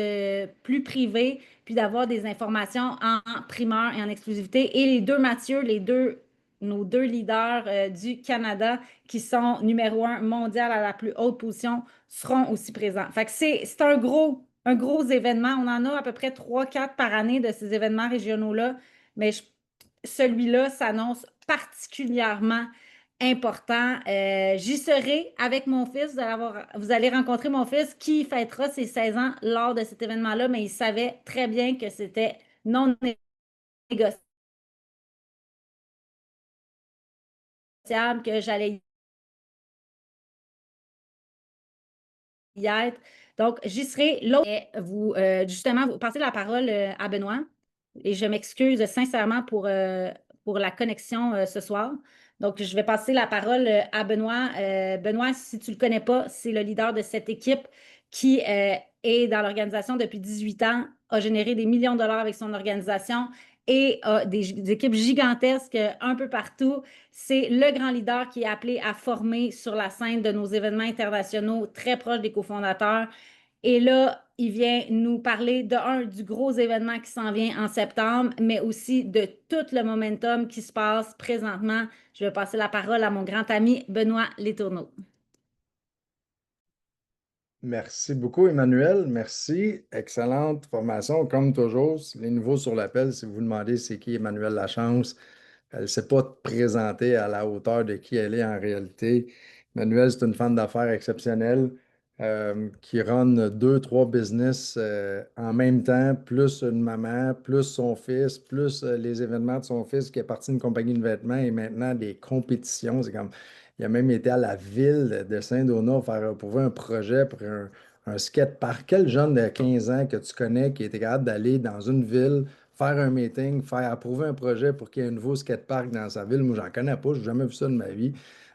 plus privée, puis d'avoir des informations en primeur et en exclusivité. Et les deux Mathieu, nos deux leaders du Canada qui sont numéro 1 mondial à la plus haute position seront aussi présents. Fait que c'est un gros événement. On en a à peu près 3-4 par année de ces événements régionaux-là, mais celui-là s'annonce particulièrement important. J'y serai avec mon fils. Vous allez rencontrer mon fils qui fêtera ses 16 ans lors de cet événement-là, mais il savait très bien que c'était non négociable, que j'allais y être. Donc, j'y serai. L'autre, justement, vous passez la parole à Benoît. Et je m'excuse sincèrement pour la connexion ce soir. Donc, je vais passer la parole à Benoît. Benoît, si tu ne le connais pas, c'est le leader de cette équipe qui est dans l'organisation depuis 18 ans, a généré des millions de dollars avec son organisation et a des équipes gigantesques un peu partout. C'est le grand leader qui est appelé à former sur la scène de nos événements internationaux, très proche des cofondateurs. Et là, il vient nous parler du gros événement qui s'en vient en septembre, mais aussi de tout le momentum qui se passe présentement. Je vais passer la parole à mon grand ami Benoît Letourneau. Merci beaucoup, Emmanuel. Merci. Excellente formation, comme toujours. Les nouveaux sur l'appel, si vous vous demandez c'est qui Emmanuel Lachance, elle ne sait pas te présenter à la hauteur de qui elle est en réalité. Emmanuel, c'est une femme d'affaires exceptionnelle qui run deux, trois business en même temps, plus une maman, plus son fils, plus les événements de son fils qui est parti d'une compagnie de vêtements et maintenant des compétitions. C'est comme, il a même été à la ville de Saint-Donat faire approuver un projet pour un skatepark. Quel jeune de 15 ans que tu connais qui était capable d'aller dans une ville, faire un meeting, faire approuver un projet pour qu'il y ait un nouveau skatepark dans sa ville? Moi, j'en connais pas, j'ai jamais vu ça de ma vie.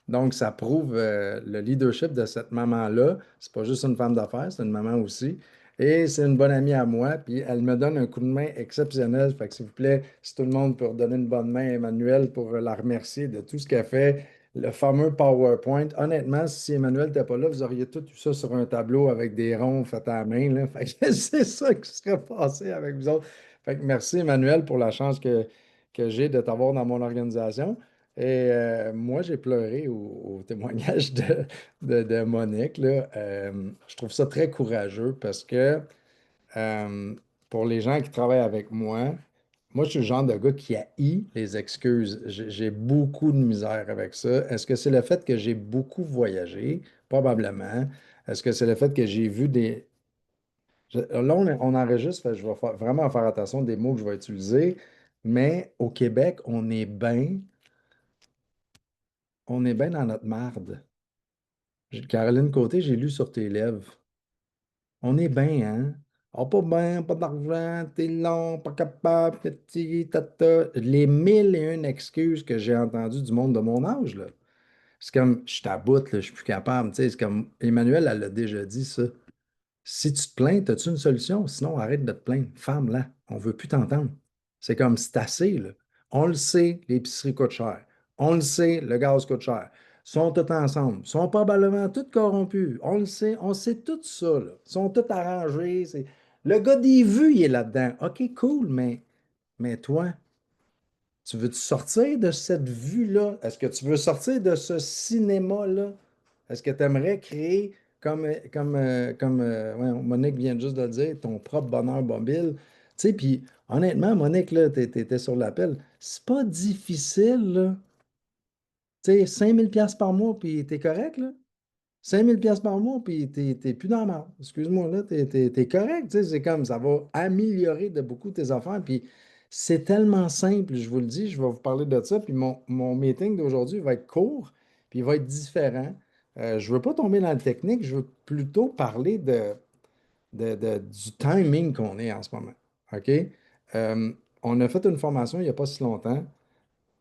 Donc, ça prouve le leadership de cette maman-là. C'est pas juste une femme d'affaires, c'est une maman aussi. Et c'est une bonne amie à moi, puis elle me donne un coup de main exceptionnel. Fait que s'il vous plaît, si tout le monde peut redonner une bonne main à Emmanuel pour la remercier de tout ce qu'elle fait, le fameux PowerPoint. Honnêtement, si Emmanuel n'était pas là, vous auriez tout eu ça sur un tableau avec des ronds faits à la main, là. Fait que c'est ça qui serait passé avec vous autres. Fait que merci Emmanuel pour la chance que j'ai de t'avoir dans mon organisation. Et moi, j'ai pleuré au témoignage de Monique, là. Je trouve ça très courageux parce que euh, pour les gens qui travaillent avec moi, je suis le genre de gars qui haït les excuses. J'ai beaucoup de misère avec ça. Est-ce que c'est le fait que j'ai beaucoup voyagé? Probablement. Est-ce que c'est le fait que j'ai vu des... Là, on enregistre, fait que je vais vraiment faire attention des mots que je vais utiliser, mais au Québec, on est bien dans notre marde. Caroline Côté, j'ai lu sur tes lèvres. On est bien, hein? Ah, pas bien, pas d'argent, t'es long, pas capable, petit, tata. Les mille et une excuses que j'ai entendues du monde de mon âge, là. C'est comme, je t'aboute, là, je suis plus capable. Tu sais, c'est comme, Emmanuel, elle l'a déjà dit, ça. Si tu te plains, as-tu une solution? Sinon, arrête de te plaindre. Femme-là, on veut plus t'entendre. C'est comme, c'est assez, là. On le sait, l'épicerie coûte cher. On le sait, le gaz coûte cher. Ils sont tous ensemble. Ils sont probablement tous corrompus. On le sait, on sait tout ça, là. Ils sont tous arrangés. Le gars des vues, il est là-dedans. OK, cool, mais toi, tu veux-tu sortir de cette vue-là? Est-ce que tu veux sortir de ce cinéma-là? Est-ce que tu aimerais créer, comme Monique vient juste de le dire, ton propre bonheur mobile? Tu sais, puis honnêtement, Monique, là, t'étais sur l'appel. C'est pas difficile, là. Tu sais, 5 000 $ par mois, puis t'es correct, là. 5 000 $ par mois, puis t'es plus dans la merde. Excuse-moi, là, t'es correct. Tu sais, c'est comme ça va améliorer de beaucoup tes affaires. Puis c'est tellement simple, je vous le dis, je vais vous parler de ça. Puis mon meeting d'aujourd'hui va être court, puis il va être différent. Je ne veux pas tomber dans le technique, je veux plutôt parler du timing qu'on est en ce moment. OK? Euh, on a fait une formation il n'y a pas si longtemps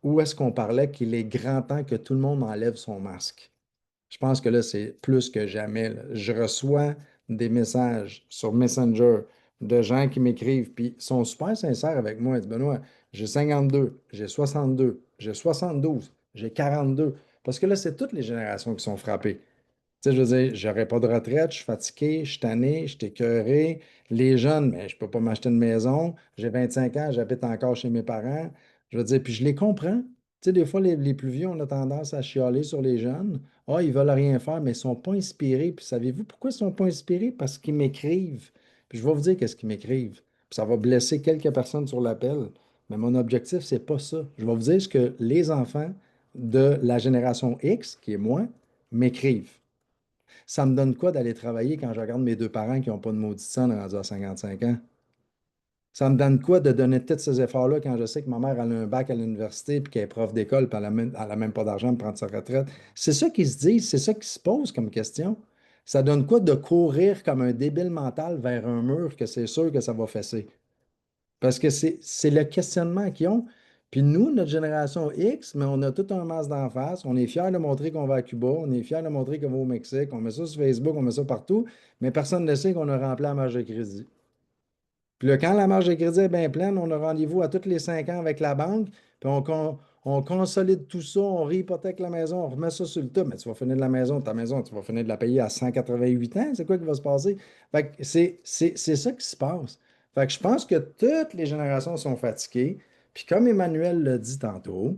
où est-ce qu'on parlait qu'il est grand temps que tout le monde enlève son masque. Je pense que là, c'est plus que jamais, là. Je reçois des messages sur Messenger de gens qui m'écrivent, puis sont super sincères avec moi. Ils disent, Benoît, j'ai 52, j'ai 62, j'ai 72, j'ai 42. Parce que là, c'est toutes les générations qui sont frappées. Tu sais, je veux dire, j'aurais pas de retraite, je suis fatigué, je suis tanné, je suis écœuré. Les jeunes, mais je peux pas m'acheter une maison. J'ai 25 ans, j'habite encore chez mes parents. Je veux dire, puis je les comprends. Tu sais, des fois, les plus vieux, on a tendance à chialer sur les jeunes. Ah, ils veulent rien faire, mais ils sont pas inspirés. Puis savez-vous pourquoi ils sont pas inspirés? Parce qu'ils m'écrivent. Puis je vais vous dire qu'est-ce qu'ils m'écrivent. Puis ça va blesser quelques personnes sur l'appel. Mais mon objectif, c'est pas ça. Je vais vous dire ce que les enfants de la génération X, qui est moi, m'écrivent. Ça me donne quoi d'aller travailler quand je regarde mes deux parents qui n'ont pas de maudit sang rendus à 55 ans? Ça me donne quoi de donner tous ces efforts-là quand je sais que ma mère a un bac à l'université puis qu'elle est prof d'école puis elle n'a même pas d'argent pour prendre sa retraite? C'est ça qu'ils se disent, c'est ça qui se pose comme question. Ça donne quoi de courir comme un débile mental vers un mur que c'est sûr que ça va fesser? Parce que c'est le questionnement qu'ils ont. Puis nous, notre génération X, mais on a tout un masque d'en face. On est fiers de montrer qu'on va à Cuba. On est fiers de montrer qu'on va au Mexique. On met ça sur Facebook, on met ça partout. Mais personne ne sait qu'on a rempli la marge de crédit. Puis là, quand la marge de crédit est bien pleine, on a rendez-vous à tous les 5 ans avec la banque, puis on consolide tout ça, on réhypothèque la maison, on remet ça sur le top. Mais tu vas finir de la maison, ta maison, tu vas finir de la payer à 188 ans. C'est quoi qui va se passer? Fait que c'est ça qui se passe. Fait que je pense que toutes les générations sont fatiguées. Puis comme Emmanuel l'a dit tantôt,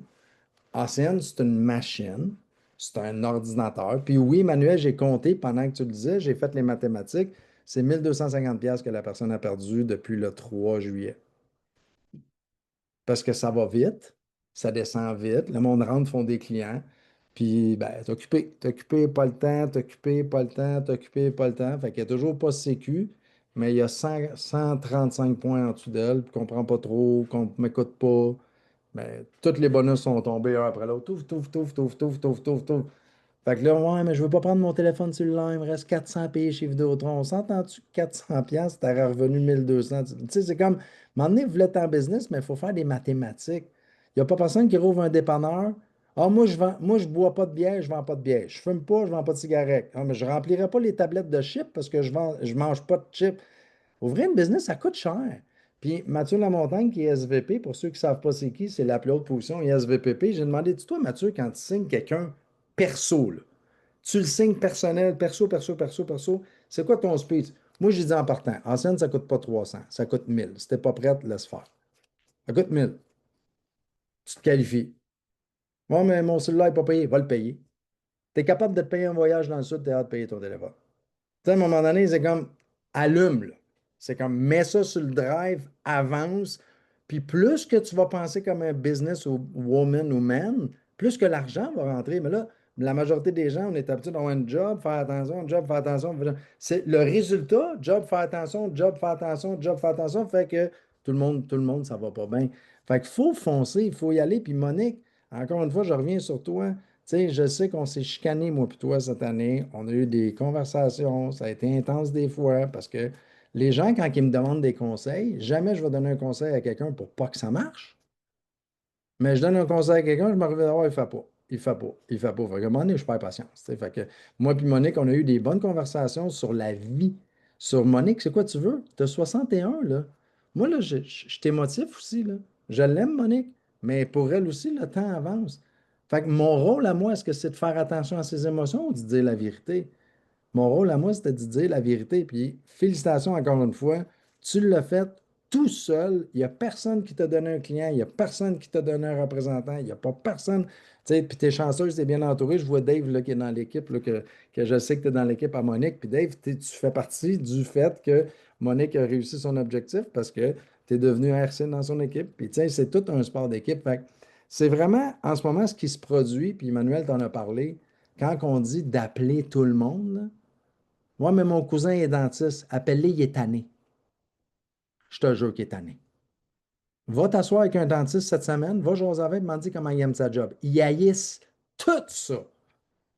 ACN, c'est une machine, c'est un ordinateur. Puis oui, Emmanuel, j'ai compté pendant que tu le disais, j'ai fait les mathématiques. C'est 1250$ que la personne a perdu depuis le 3 juillet. Parce que ça va vite, ça descend vite, le monde rentre, font des clients, puis ben, t'es occupé, pas le temps, t'es occupé, pas le temps, t'es occupé, pas le temps. Fait qu'il n'y a toujours pas de sécu, mais il y a 135 points en dessous d'elle, puis qu'on ne prend pas trop, qu'on ne m'écoute pas. Ben, tous les bonus sont tombés un après l'autre. Touf, touf, touf, touf, touf, touf, touf, touf. Fait que là, ouais, mais je veux pas prendre mon téléphone cellulaire, il me reste 400 payés chez Vidéotron. On s'entend-tu que 400 piastres, t'aurais revenu 1200? Tu sais, c'est comme, à un moment donné, vous voulez en business, mais il faut faire des mathématiques. Il n'y a pas personne qui rouvre un dépanneur. Ah, moi, je bois pas de bière, je vends pas de bière. Je fume pas, je vends pas de cigarettes. Ah, mais je remplirai pas les tablettes de chips parce que je mange pas de chips. Ouvrir une business, ça coûte cher. Puis Mathieu Lamontagne, qui est SVP, pour ceux qui ne savent pas c'est qui, c'est la plus haute position, il est SVPP. J'ai demandé, dis-toi, Mathieu, quand tu signes quelqu'un perso, là, tu le signes personnel, perso, perso, perso, perso, c'est quoi ton speech? Moi, j'ai dit en partant, en scène, ça ne coûte pas 300, ça coûte 1000. Si t'es pas prête, laisse faire. Ça coûte 1000. Tu te qualifies. Moi, mais mon cellulaire n'est pas payé, va le payer. Tu es capable de te payer un voyage dans le sud, tu es hâte de payer ton téléphone. Tu sais, à un moment donné, c'est comme allume, là. C'est comme mets ça sur le drive, avance. Puis plus que tu vas penser comme un business ou woman ou man, plus que l'argent va rentrer. Mais là, la majorité des gens, on est habitué d'avoir un job, faire attention, job, faire attention. C'est le résultat, job, faire attention, job, faire attention, job, faire attention, fait que tout le monde, ça va pas bien. Fait qu'il faut foncer, il faut y aller. Puis Monique, encore une fois, je reviens sur toi. Tu sais, je sais qu'on s'est chicané, moi puis toi, cette année. On a eu des conversations. Ça a été intense des fois parce que les gens, quand ils me demandent des conseils, jamais je vais donner un conseil à quelqu'un pour pas que ça marche. Mais je donne un conseil à quelqu'un, je me réveille, ah, il fait pas. Il fait pas. Il fait pas. Fait qu'à un moment donné, je perds patience. Tu sais. Fait que moi puis Monique, on a eu des bonnes conversations sur la vie. Sur Monique, c'est quoi tu veux? Tu as 61, là. Moi, là, je t'émotif aussi, là. Je l'aime, Monique. Mais pour elle aussi, le temps avance. Fait que mon rôle à moi, est-ce que c'est de faire attention à ses émotions ou de dire la vérité? Mon rôle à moi, c'était de dire la vérité. Puis, félicitations encore une fois. Tu l'as fait tout seul. Il n'y a personne qui t'a donné un client. Il n'y a personne qui t'a donné un représentant. Il n'y a pas personne. Tu sais, puis tu es chanceuse, tu es bien entouré. Je vois Dave là, qui est dans l'équipe, là, que je sais que tu es dans l'équipe à Monique. Puis Dave, tu fais partie du fait que Monique a réussi son objectif parce que tu es devenu RC dans son équipe. Puis, tu sais, c'est tout un sport d'équipe. Fait que c'est vraiment en ce moment ce qui se produit. Puis, Emmanuel t'en a parlé. Quand on dit d'appeler tout le monde, là, moi, mais mon cousin est dentiste. Appelle-le, il est tanné. Je te jure qu'il est tanné. Va t'asseoir avec un dentiste cette semaine, va jaser avec, m'en dit comment il aime sa job. Il haïssent tout ça.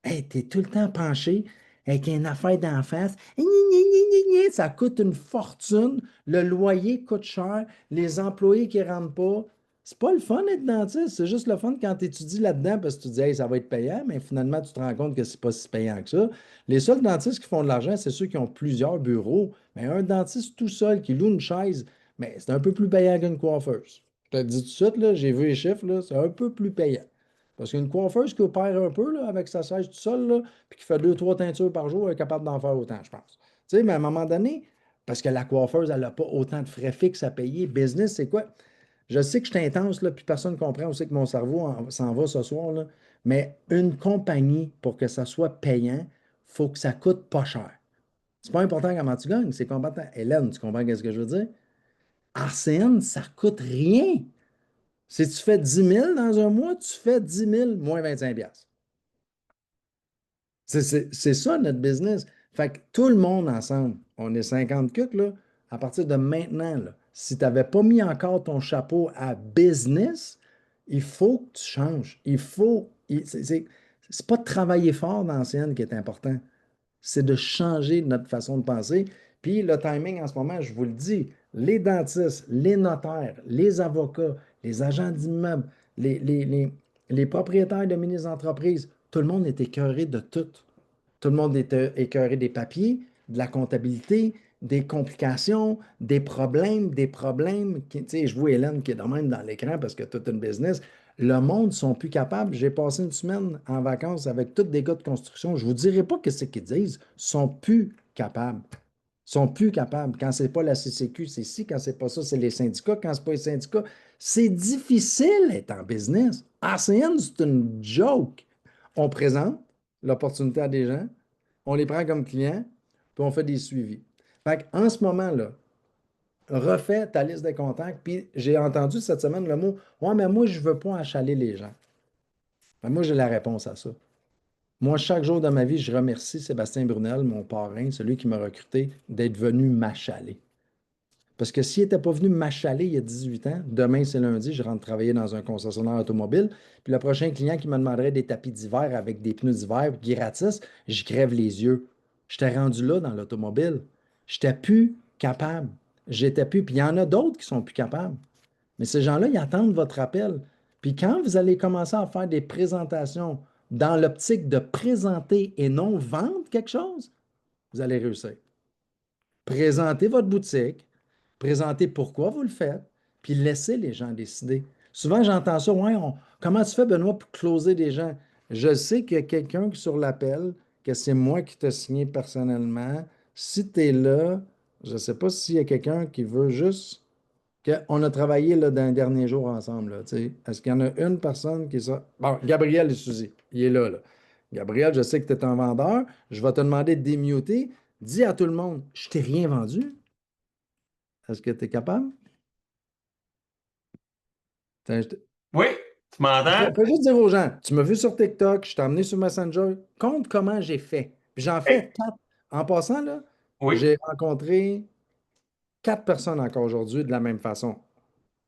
Hey, t'es tout le temps penché avec une affaire d'en face. Gni, gni, gni, gni, gni. Ça coûte une fortune. Le loyer coûte cher. Les employés qui ne rentrent pas. C'est pas le fun d'être dentiste. C'est juste le fun quand tu étudies là-dedans parce que tu dis, hey, ça va être payant, mais finalement, tu te rends compte que c'est pas si payant que ça. Les seuls dentistes qui font de l'argent, c'est ceux qui ont plusieurs bureaux. Mais un dentiste tout seul qui loue une chaise, mais c'est un peu plus payant qu'une coiffeuse. Je te le dis tout de suite, là, j'ai vu les chiffres, là, c'est un peu plus payant. Parce qu'une coiffeuse qui opère un peu là, avec sa chaise tout seul, là, puis qui fait deux, trois teintures par jour, elle est capable d'en faire autant, je pense. Tu sais, mais à un moment donné, parce que la coiffeuse, elle n'a pas autant de frais fixes à payer. Business, c'est quoi? Je sais que je suis intense, là, puis personne ne comprend aussi que mon cerveau s'en va ce soir, là, mais une compagnie, pour que ça soit payant, il faut que ça coûte pas cher. C'est pas important comment tu gagnes, c'est combattant. Hélène, tu comprends ce que je veux dire? RCN, ça coûte rien. Si tu fais 10 000 dans un mois, tu fais 10 000 moins 25$. C'est ça notre business. Fait que tout le monde ensemble, on est 50 cucs, là, à partir de maintenant, là, si tu n'avais pas mis encore ton chapeau à business, il faut que tu changes. Il faut. C'est pas de travailler fort dans la scène qui est important, c'est de changer notre façon de penser. Puis le timing en ce moment, je vous le dis, les dentistes, les notaires, les avocats, les agents d'immeubles, les propriétaires de mini-entreprises, tout le monde est écœuré de tout. Tout le monde est écœuré des papiers, de la comptabilité, des complications, des problèmes. Tu sais, je vois Hélène qui est de même dans l'écran parce que tout une business. Le monde ne sont plus capables. J'ai passé une semaine en vacances avec tous des gars de construction. Je ne vous dirai pas ce qu'ils disent. Ils sont plus capables. Ils sont plus capables. Quand c'est pas la CCQ, c'est ci. Quand c'est pas ça, c'est les syndicats. Quand c'est pas les syndicats, c'est difficile d'être en business. ACN, c'est une joke. On présente l'opportunité à des gens, on les prend comme clients, puis on fait des suivis. Fait en ce moment-là, refais ta liste de contacts, puis j'ai entendu cette semaine le mot ouais, mais moi, je ne veux pas achaler les gens. Ben, moi, j'ai la réponse à ça. Moi, chaque jour de ma vie, je remercie Sébastien Brunel, mon parrain, celui qui m'a recruté, d'être venu m'achaler. Parce que s'il n'était pas venu m'achaler il y a 18 ans, demain c'est lundi, je rentre travailler dans un concessionnaire automobile, puis le prochain client qui me demanderait des tapis d'hiver avec des pneus d'hiver gratis, j'y crève les yeux. J'étais rendu là dans l'automobile. J'étais plus capable. J'étais plus. Puis il y en a d'autres qui sont plus capables. Mais ces gens-là, ils attendent votre appel. Puis quand vous allez commencer à faire des présentations dans l'optique de présenter et non vendre quelque chose, vous allez réussir. Présentez votre boutique, présentez pourquoi vous le faites, puis laissez les gens décider. Souvent, j'entends ça, ouais, comment tu fais, Benoît, pour closer des gens? Je sais qu'il y a quelqu'un qui sur l'appel, que c'est moi qui t'ai signé personnellement. Si tu es là, je ne sais pas s'il y a quelqu'un qui veut juste qu'on a travaillé là, dans les derniers jours ensemble. Là, tu sais. Est-ce qu'il y en a une personne qui est ça? Bon, Gabriel et Suzy, il est là, là. Gabriel, je sais que tu es un vendeur. Je vais te demander de démuter. Dis à tout le monde, je t'ai rien vendu. Est-ce que tu es capable? Tiens, Oui, tu m'entends? Fais juste dire aux gens, tu m'as vu sur TikTok, je t'ai amené sur Messenger, compte comment j'ai fait. Puis j'en fais Hey, 4. En passant, là, oui, j'ai rencontré 4 personnes encore aujourd'hui de la même façon.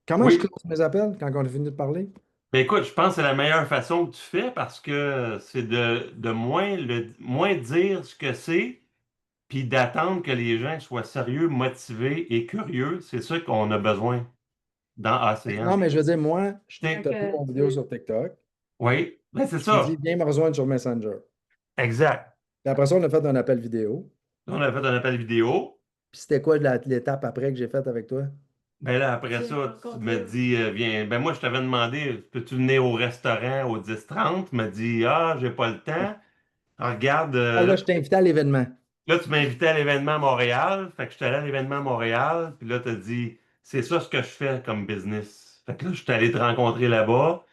Comment je oui. close mes appels quand on a fini de parler? Ben écoute, je pense que c'est la meilleure façon que tu fais parce que c'est de moins dire ce que c'est, puis d'attendre que les gens soient sérieux, motivés et curieux. C'est ça qu'on a besoin dans ACN. Non, mais je veux dire, moi, je Tiens, t'ai pris mon vidéo sur TikTok. oui, ben c'est Je t'ai dit, ça. viens me rejoindre sur Messenger. Exact. Puis après ça, on a fait un appel vidéo. On a fait un appel vidéo. Puis c'était quoi l'étape après que j'ai faite avec toi? Ben là, après ça, tu me dis, viens. Ben moi, je t'avais demandé, peux-tu venir au restaurant au 10h30? Tu m'as dit, ah, j'ai pas le temps. Alors, regarde, Ah, là, je t'ai invité à l'événement. là, tu m'as invité à l'événement à Montréal. Fait que je suis allé à l'événement à Montréal. Puis là, tu as dit, c'est ça ce que je fais comme business. Fait que là, je suis allé te rencontrer là-bas.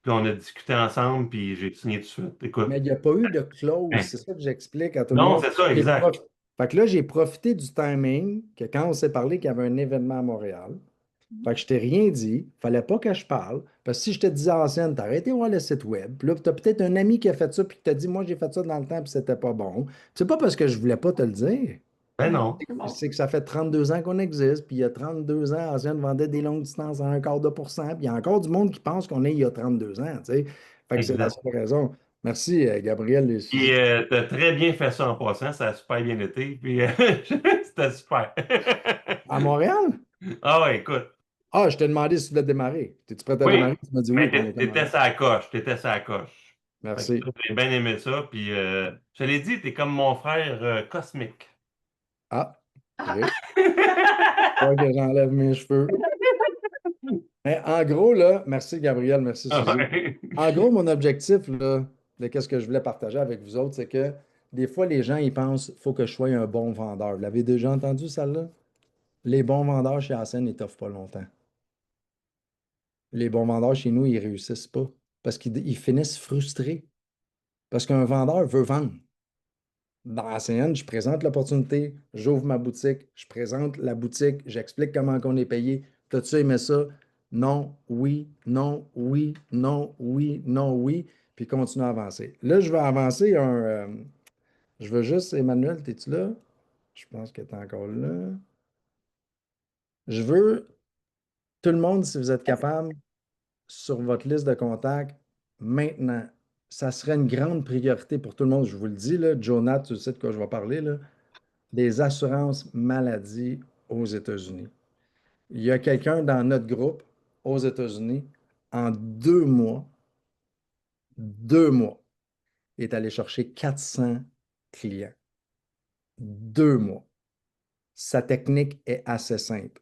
Puis on a discuté ensemble. Puis j'ai signé tout de suite. Écoute. Mais il n'y a pas eu de clause. Hein. C'est ça que j'explique à tout le Non, monde. c'est ça, J'ai exact. Fait que là, j'ai profité du timing que quand on s'est parlé qu'il y avait un événement à Montréal. Fait que je t'ai rien dit. Fallait pas que je parle. Parce que si je te disais en scène, t'as arrêté de voir le site web. Puis là, t'as peut-être un ami qui a fait ça, puis qui t'a dit, moi, j'ai fait ça dans le temps, puis c'était pas bon. C'est pas parce que je voulais pas te le dire. Ben non. C'est que ça fait 32 ans qu'on existe, puis il y a 32 ans, Ancienne vendait des longues distances à 1/4%, puis il y a encore du monde qui pense qu'on est il y a 32 ans, tu sais. Fait que c'est la Exact. seule raison. Merci, Gabriel et Puis Suzy. t'as très bien fait ça en passant. Ça a super bien été. Puis c'était super. À Montréal? Ah ouais, écoute. Ah, je t'ai demandé si tu voulais démarrer. Es-tu prêt à Oui, démarrer? Tu m'as dit oui, mais puis on est t'étais commencé. sa coche, t'étais sa coche. Fait que Merci. j'ai bien aimé ça, puis je te l'ai dit, t'es comme mon frère cosmique. Ah, OK. Pas que j'enlève mes cheveux. Mais en gros, là, merci Gabriel, merci Ah Suzy. ouais. En gros, mon objectif, là, de qu'est-ce que je voulais partager avec vous autres, c'est que des fois, les gens, ils pensent qu'il faut que je sois un bon vendeur. Vous l'avez déjà entendu, celle-là? Les bons vendeurs chez Asen, ils t'offrent pas longtemps. Les bons vendeurs chez nous, ils réussissent pas parce qu'ils finissent frustrés. Parce qu'un vendeur veut vendre. Dans ACN, je présente l'opportunité, j'ouvre ma boutique, je présente la boutique, j'explique comment on est payé. T'as-tu aimé ça? Non, oui, non, oui, non, oui, non, oui, puis continue à avancer. Là, je vais avancer je veux juste, Emmanuel, es-tu là? Je pense que tu es encore là. Je veux, tout le monde, si vous êtes capable, sur votre liste de contacts, maintenant, ça serait une grande priorité pour tout le monde. Je vous le dis, là, Jonah, tu sais de quoi je vais parler, là. Des assurances maladie aux États-Unis. Il y a quelqu'un dans notre groupe aux États-Unis, en 2 mois, est allé chercher 400 clients. 2 mois. sa technique est assez simple.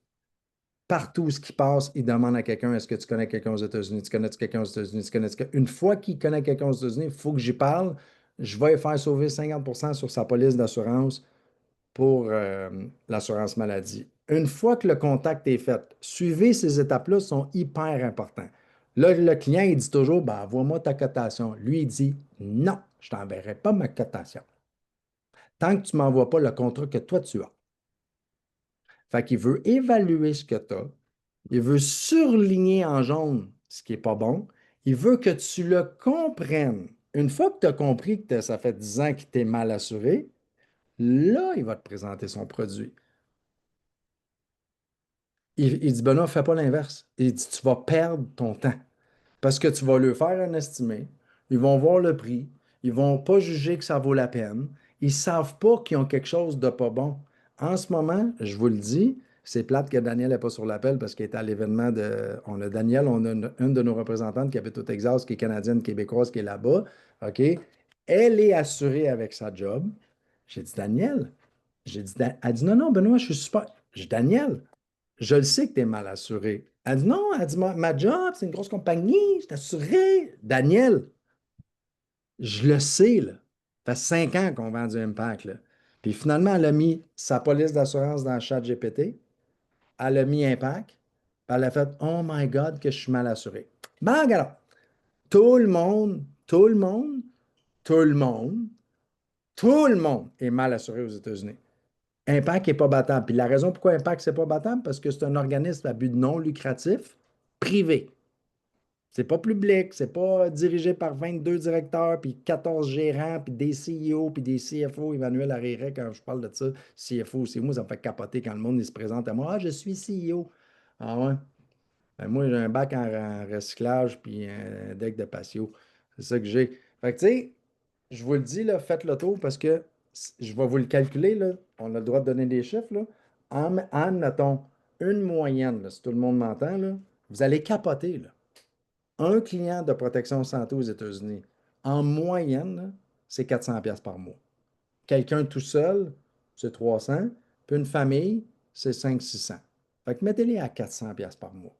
Partout ce qui passe, il demande à quelqu'un, est-ce que tu connais quelqu'un aux États-Unis? Tu connais quelqu'un aux États-Unis? Une fois qu'il connaît quelqu'un aux États-Unis, il faut que j'y parle. Je vais lui faire sauver 50% sur sa police d'assurance pour l'assurance maladie. Une fois que le contact est fait, suivez ces étapes-là, sont hyper importants. Là, le client, il dit toujours, ben, envoie-moi ta cotation. Lui, il dit, non, je ne t'enverrai pas ma cotation. Tant que tu ne m'envoies pas le contrat que toi, tu as. Fait qu'il veut évaluer ce que tu as. Il veut surligner en jaune ce qui n'est pas bon. Il veut que tu le comprennes. Une fois que tu as compris que ça fait 10 ans qu'il t'est mal assuré, là, il va te présenter son produit. Il dit, Benoît, fais pas l'inverse. Il dit, tu vas perdre ton temps parce que tu vas leur faire un estimé. Ils vont voir le prix. Ils vont pas juger que ça vaut la peine. Ils savent pas qu'ils ont quelque chose de pas bon. En ce moment, je vous le dis, c'est plate que Daniel n'est pas sur l'appel parce qu'il est à l'événement de. On a Daniel, on a une de nos représentantes qui habite au Texas, qui est canadienne, québécoise, qui est là-bas. OK? Elle est assurée avec sa job. J'ai dit, Daniel, elle dit, non, non, Benoît, je suis super. J'ai dit, Daniel, je le sais que tu es mal assuré. Elle dit non, elle dit ma job, c'est une grosse compagnie, je suis assuré. Daniel, je le sais, là. Ça fait 5 ans qu'on vend du Impact, là. Puis finalement, elle a mis sa police d'assurance dans le chat GPT. Elle a mis Impact. Puis elle a fait oh my God, que je suis mal assuré. Ben, regarde, tout le monde, tout le monde, tout le monde, tout le monde est mal assuré aux États-Unis. Impact n'est pas battable. Puis la raison pourquoi Impact, c'est pas battable, parce que c'est un organisme à but non lucratif, privé. C'est pas public, c'est pas dirigé par 22 directeurs, puis 14 gérants, puis des CEO, puis des CFO. Emmanuel Arriret, quand je parle de ça, CFO, c'est moi, ça me fait capoter quand le monde il se présente à moi. Ah, je suis CEO. Ah ouais? Ben, moi, j'ai un bac en recyclage, puis un deck de patio. C'est ça que j'ai. Fait que, tu sais, je vous le dis, là, faites le tour parce que je vais vous le calculer, là. On a le droit de donner des chiffres, là. Admettons, une moyenne, là, si tout le monde m'entend, là, vous allez capoter, là. Un client de protection santé aux États-Unis, en moyenne, là, c'est 400$ par mois. Quelqu'un tout seul, c'est 300. Puis une famille, c'est 500-600. Fait que mettez-les à 400$ par mois.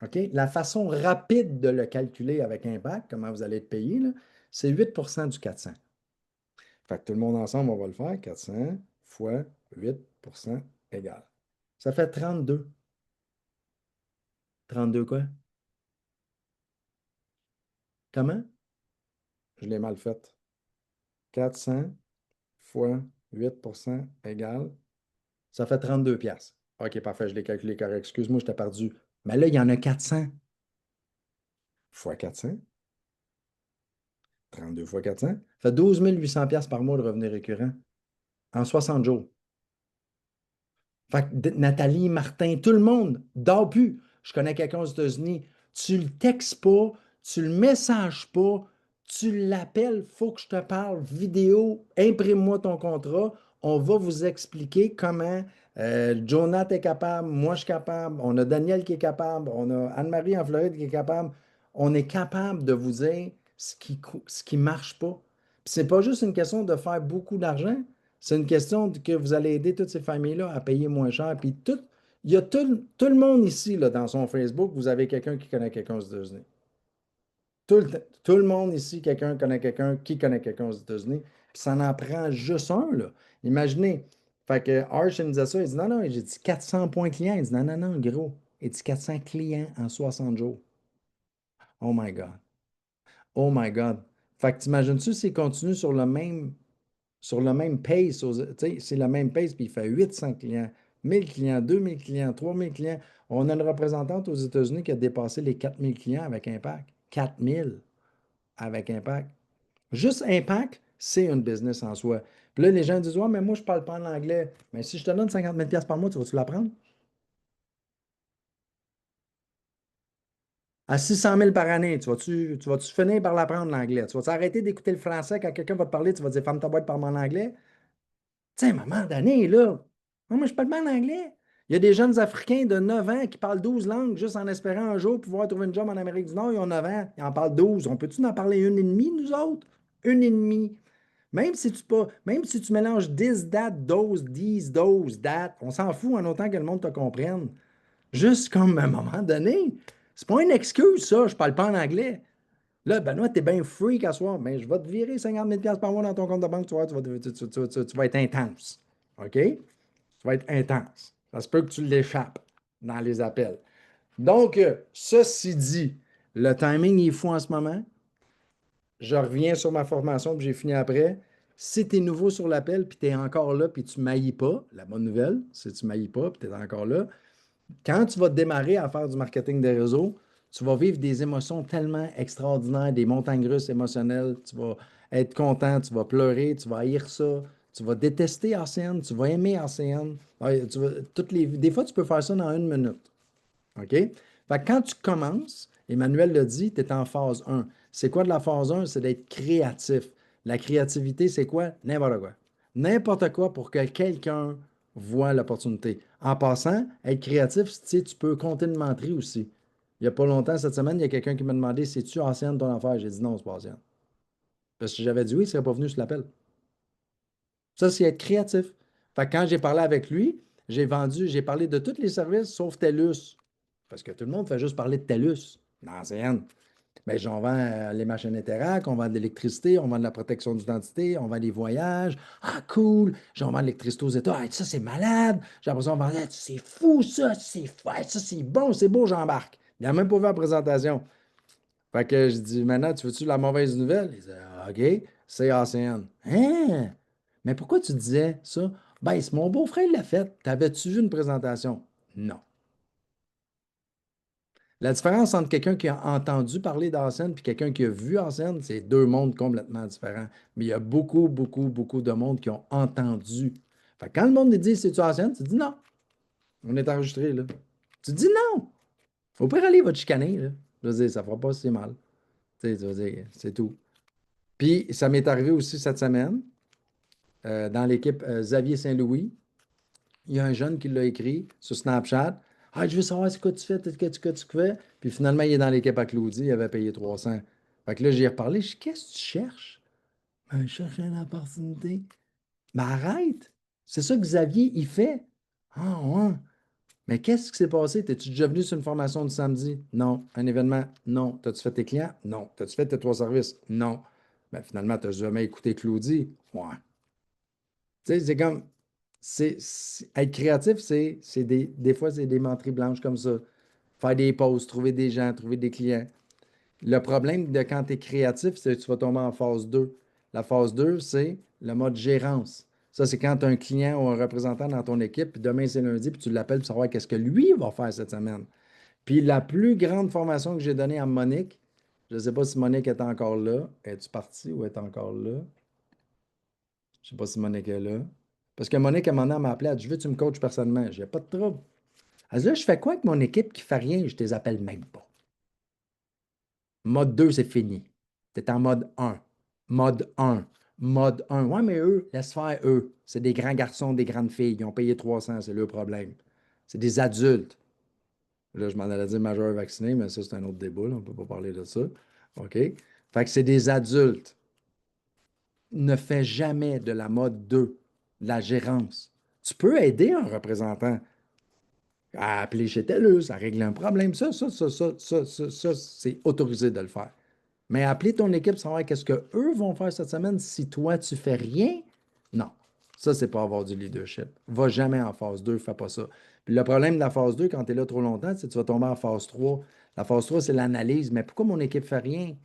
OK? La façon rapide de le calculer avec Impact, comment vous allez être payé, là, c'est 8% du 400. Fait que tout le monde ensemble, on va le faire. 400 fois 8% égal. Ça fait 32. 32 quoi? Comment? Je l'ai mal fait. 400 fois 8% égale. Ça fait 32 piastres. OK, parfait, je l'ai calculé correct. Excuse-moi, je t'ai perdu. Mais là, il y en a 400 fois 400. 32 fois 400. Ça fait 12 800$ par mois de revenus récurrents en 60 jours. Fait que Nathalie, Martin, tout le monde dort plus. Je connais quelqu'un aux États-Unis. Tu le textes pas, tu le messages pas, tu l'appelles, faut que je te parle, vidéo, imprime-moi ton contrat. On va vous expliquer comment Jonathan est capable, moi je suis capable, on a Daniel qui est capable, on a Anne-Marie en Floride qui est capable. On est capable de vous dire ce qui marche pas. Puis c'est pas juste une question de faire beaucoup d'argent. C'est une question que vous allez aider toutes ces familles-là à payer moins cher. Puis il y a tout le monde ici, là, dans son Facebook, vous avez quelqu'un qui connaît quelqu'un aux États-Unis. Tout le monde ici, quelqu'un connaît quelqu'un qui connaît quelqu'un aux États-Unis. Puis ça en prend juste un, là. Imaginez. Fait que Arch, il me disait ça. Il dit non, non, j'ai dit 400 points clients. Il dit non, non, non, gros. Il dit 400 clients en 60 jours. Oh my God. Oh my God. Fait que t'imagines-tu s'il continue sur le même pace, c'est le même pace, puis il fait 800 clients, 1000 clients, 2000 clients, 3000 clients. On a une représentante aux États-Unis qui a dépassé les 4000 clients avec Impact. 4000 avec Impact. Juste Impact, c'est une business en soi. Puis là, les gens disent, ouais, mais moi, je ne parle pas en anglais. Mais si je te donne 50 000$ par mois, tu vas-tu l'apprendre? À 600 000 par année, tu vas-tu finir par l'apprendre l'anglais? Tu vas-tu arrêter d'écouter le français quand quelqu'un va te parler, tu vas dire, ferme ta boîte, parle-moi en anglais? Tu sais, à un moment donné, là, non, moi, je parle pas en anglais. Il y a des jeunes Africains de 9 ans qui parlent 12 langues juste en espérant un jour pouvoir trouver une job en Amérique du Nord. Ils ont 9 ans, ils en parlent 12. On peut-tu en parler une et demie, nous autres? Une et demie. Même si tu mélanges 10 dates, 10 dates, on s'en fout en autant que le monde te comprenne. Juste comme à un moment donné. C'est pas une excuse, ça. Je parle pas en anglais. Là, Benoît, t'es bien freak à soir, mais je vais te virer 50 000 par mois dans ton compte de banque, tu vois, tu vas être intense. OK? Tu vas être intense. Ça se peut que tu l'échappes dans les appels. Donc, ceci dit, le timing est fou en ce moment. Je reviens sur ma formation, puis j'ai fini après. Si tu es nouveau sur l'appel, puis tu es encore là, puis tu ne maillis pas, la bonne nouvelle, c'est que tu ne maillis pas, puis tu es encore là, quand tu vas démarrer à faire du marketing des réseaux, tu vas vivre des émotions tellement extraordinaires, des montagnes russes émotionnelles. Tu vas être content, tu vas pleurer, tu vas haïr ça, tu vas détester ACN, tu vas aimer ACN. Ouais, des fois, tu peux faire ça dans 1 minute. OK? Fait que quand tu commences, Emmanuel l'a dit, tu es en phase 1. C'est quoi de la phase 1? C'est d'être créatif. La créativité, c'est quoi? N'importe quoi. N'importe quoi pour que quelqu'un voit l'opportunité. En passant, être créatif, tu sais, tu peux compter une menterie aussi. Il n'y a pas longtemps, cette semaine, il y a quelqu'un qui m'a demandé, c'est-tu ancienne ton affaire? J'ai dit non, c'est pas ancienne. Parce que si j'avais dit oui, il ne serait pas venu sur l'appel. Ça, c'est être créatif. Fait que quand j'ai parlé avec lui, j'ai parlé de tous les services sauf TELUS. Parce que tout le monde fait juste parler de TELUS dans l'ancienne. Mais j'en vends les machines Interac, on vend de l'électricité, on vend de la protection d'identité, on vend des voyages. Ah, cool! J'en vends de l'électricité aux États. Hey, ça, c'est malade! J'ai l'impression de vendre, hey, c'est fou, ça! C'est fou! Hey, ça, c'est bon, c'est beau, j'embarque. Il n'a même pas vu la présentation. Fait que je dis, maintenant, tu veux-tu la mauvaise nouvelle? Il dit, ah, OK, c'est ACN. Hein? Mais pourquoi tu disais ça? Ben, c'est mon beau-frère l'a fait. T'avais-tu vu une présentation? Non. La différence entre quelqu'un qui a entendu parler d'Arsène et quelqu'un qui a vu Arsène, c'est deux mondes complètement différents. Mais il y a beaucoup, beaucoup, beaucoup de monde qui ont entendu. Fait que quand le monde te dit c'est-tu Arsène, tu dis non. On est enregistré, là. Tu dis non. Faut pas aller, va te chicaner, là. Je veux dire, ça fera pas si mal. Tu sais, tu veux dire, c'est tout. Puis, ça m'est arrivé aussi cette semaine, dans l'équipe Xavier Saint-Louis. Il y a un jeune qui l'a écrit sur Snapchat. Ah, je veux savoir ce que tu fais, ce que tu fais. Puis finalement, il est dans l'équipe à Claudie, il avait payé 300. Fait que là, j'y ai reparlé. Je dis, qu'est-ce que tu cherches? Ben, je cherche une opportunité. Mais arrête! C'est ça que Xavier, il fait. Ah, ouais. Mais qu'est-ce qui s'est passé? T'es-tu déjà venu sur une formation du samedi? Non. Un événement? Non. T'as-tu fait tes clients? Non. T'as-tu fait tes 3 services? Non. Ben, finalement, t'as jamais écouté Claudie? Ouais. Tu sais, c'est comme. Être créatif, des fois, c'est des menteries blanches comme ça. Faire des pauses, trouver des gens, trouver des clients. Le problème de quand tu es créatif, c'est que tu vas tomber en phase 2. La phase 2, c'est le mode gérance. Ça, c'est quand tu as un client ou un représentant dans ton équipe, puis demain, c'est lundi, puis tu l'appelles pour savoir qu'est-ce que lui va faire cette semaine. Puis la plus grande formation que j'ai donnée à Monique, je ne sais pas si Monique est encore là. Es-tu partie ou est encore là? Je ne sais pas si Monique est là. Parce que Monique, à un moment donné, elle m'a appelé, elle dit, je veux que tu me coaches personnellement. Je n'ai pas de trouble. Elle dit, là, je fais quoi avec mon équipe qui ne fait rien? Je ne les appelle même pas. Mode 2, c'est fini. Tu es en mode 1. Mode 1. Mode 1. Ouais, mais eux, laisse faire eux. C'est des grands garçons, des grandes filles. Ils ont payé 300, c'est leur problème. C'est des adultes. Là, je m'en allais dire majeur vacciné, mais ça, c'est un autre débat. Là. On ne peut pas parler de ça. OK? Fait que c'est des adultes. Ne fais jamais de la mode 2, de la gérance. Tu peux aider un représentant à appeler chez TELUS, à régler un problème. Ça, c'est autorisé de le faire. Mais appeler ton équipe, savoir qu'est-ce qu'eux vont faire cette semaine si toi, tu fais rien, non. Ça, c'est pas avoir du leadership. Va jamais en phase 2, fais pas ça. Puis le problème de la phase 2, quand tu es là trop longtemps, c'est que tu vas tomber en phase 3. La phase 3, c'est l'analyse. Mais pourquoi mon équipe fait rien?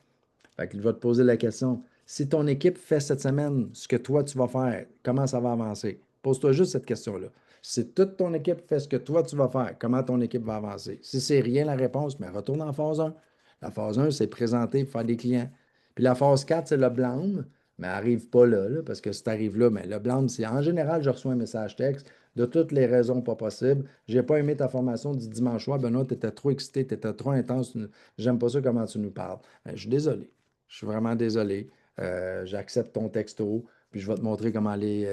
Fait qu'il va te poser la question. Si ton équipe fait cette semaine ce que toi, tu vas faire, comment ça va avancer? Pose-toi juste cette question-là. Si toute ton équipe fait ce que toi, tu vas faire, comment ton équipe va avancer? Si c'est rien la réponse, mais retourne en phase 1. La phase 1, c'est présenter, faire des clients. Puis la phase 4, c'est le blâme, mais elle n'arrive pas là, parce que si tu arrives là, mais le blâme, c'est en général, je reçois un message texte de toutes les raisons pas possibles. J'ai pas aimé ta formation du dimanche soir. Benoît, tu étais trop excité, tu étais trop intense. J'aime pas ça comment tu nous parles. Ben, je suis désolé. Je suis vraiment désolé. J'accepte ton texto, puis je vais te montrer comment aller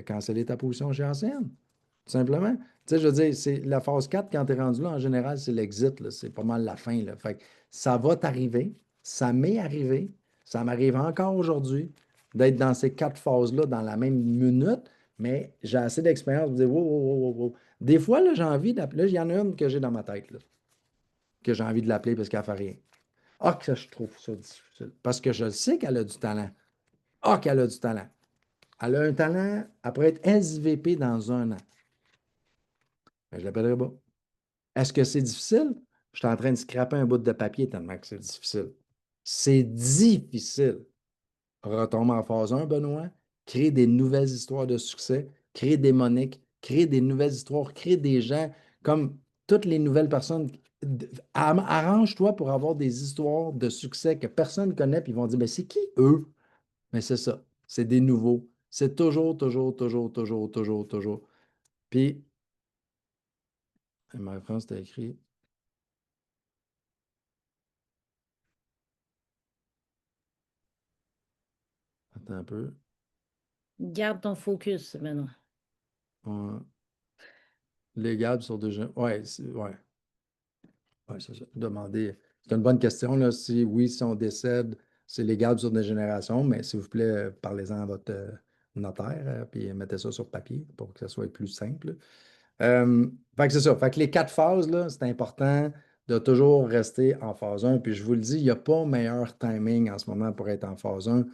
canceller ta position chez ACN. Tout simplement. Tu sais, je veux dire, c'est la phase 4, quand tu es rendu là, en général, c'est l'exit. Là. C'est pas mal la fin. Là. Fait que ça va t'arriver. Ça m'est arrivé. Ça m'arrive encore aujourd'hui. d'être dans ces 4 phases-là dans la même minute, mais j'ai assez d'expérience pour dire wow, wow, wow, wow, wow. Des fois, là, j'ai envie d'appeler. Là, il y en a une que j'ai dans ma tête, là, que j'ai envie de l'appeler parce qu'elle ne fait rien. Ah, que ça, je trouve ça difficile. Parce que je sais qu'elle a du talent. Ah, qu'elle a du talent. Elle a un talent, elle pourrait être SVP dans un an. Mais je ne l'appellerai pas. Est-ce que c'est difficile? Je suis en train de scraper un bout de papier tellement que c'est difficile. C'est difficile. Retombe en phase 1, Benoît. Créer des nouvelles histoires de succès. Créer des Moniques. Créer des nouvelles histoires. Créer des gens comme toutes les nouvelles personnes. Arrange-toi pour avoir des histoires de succès que personne ne connaît, puis ils vont dire, mais c'est qui eux? Mais c'est ça. C'est des nouveaux. C'est toujours, toujours, toujours, toujours, toujours, toujours. Puis, Marie-France, t'as écrit. Attends un peu. Garde ton focus, Benoît. Légal sur deux gens. Ouais, c'est ça. Demander. C'est une bonne question. Là. Si oui, si on décède, c'est légal sur des générations, mais s'il vous plaît, parlez-en à votre notaire, puis mettez ça sur papier pour que ça soit plus simple. Fait que c'est ça. Fait que les 4 phases, là, c'est important de toujours rester en phase 1. Puis je vous le dis, il n'y a pas meilleur timing en ce moment pour être en phase 1.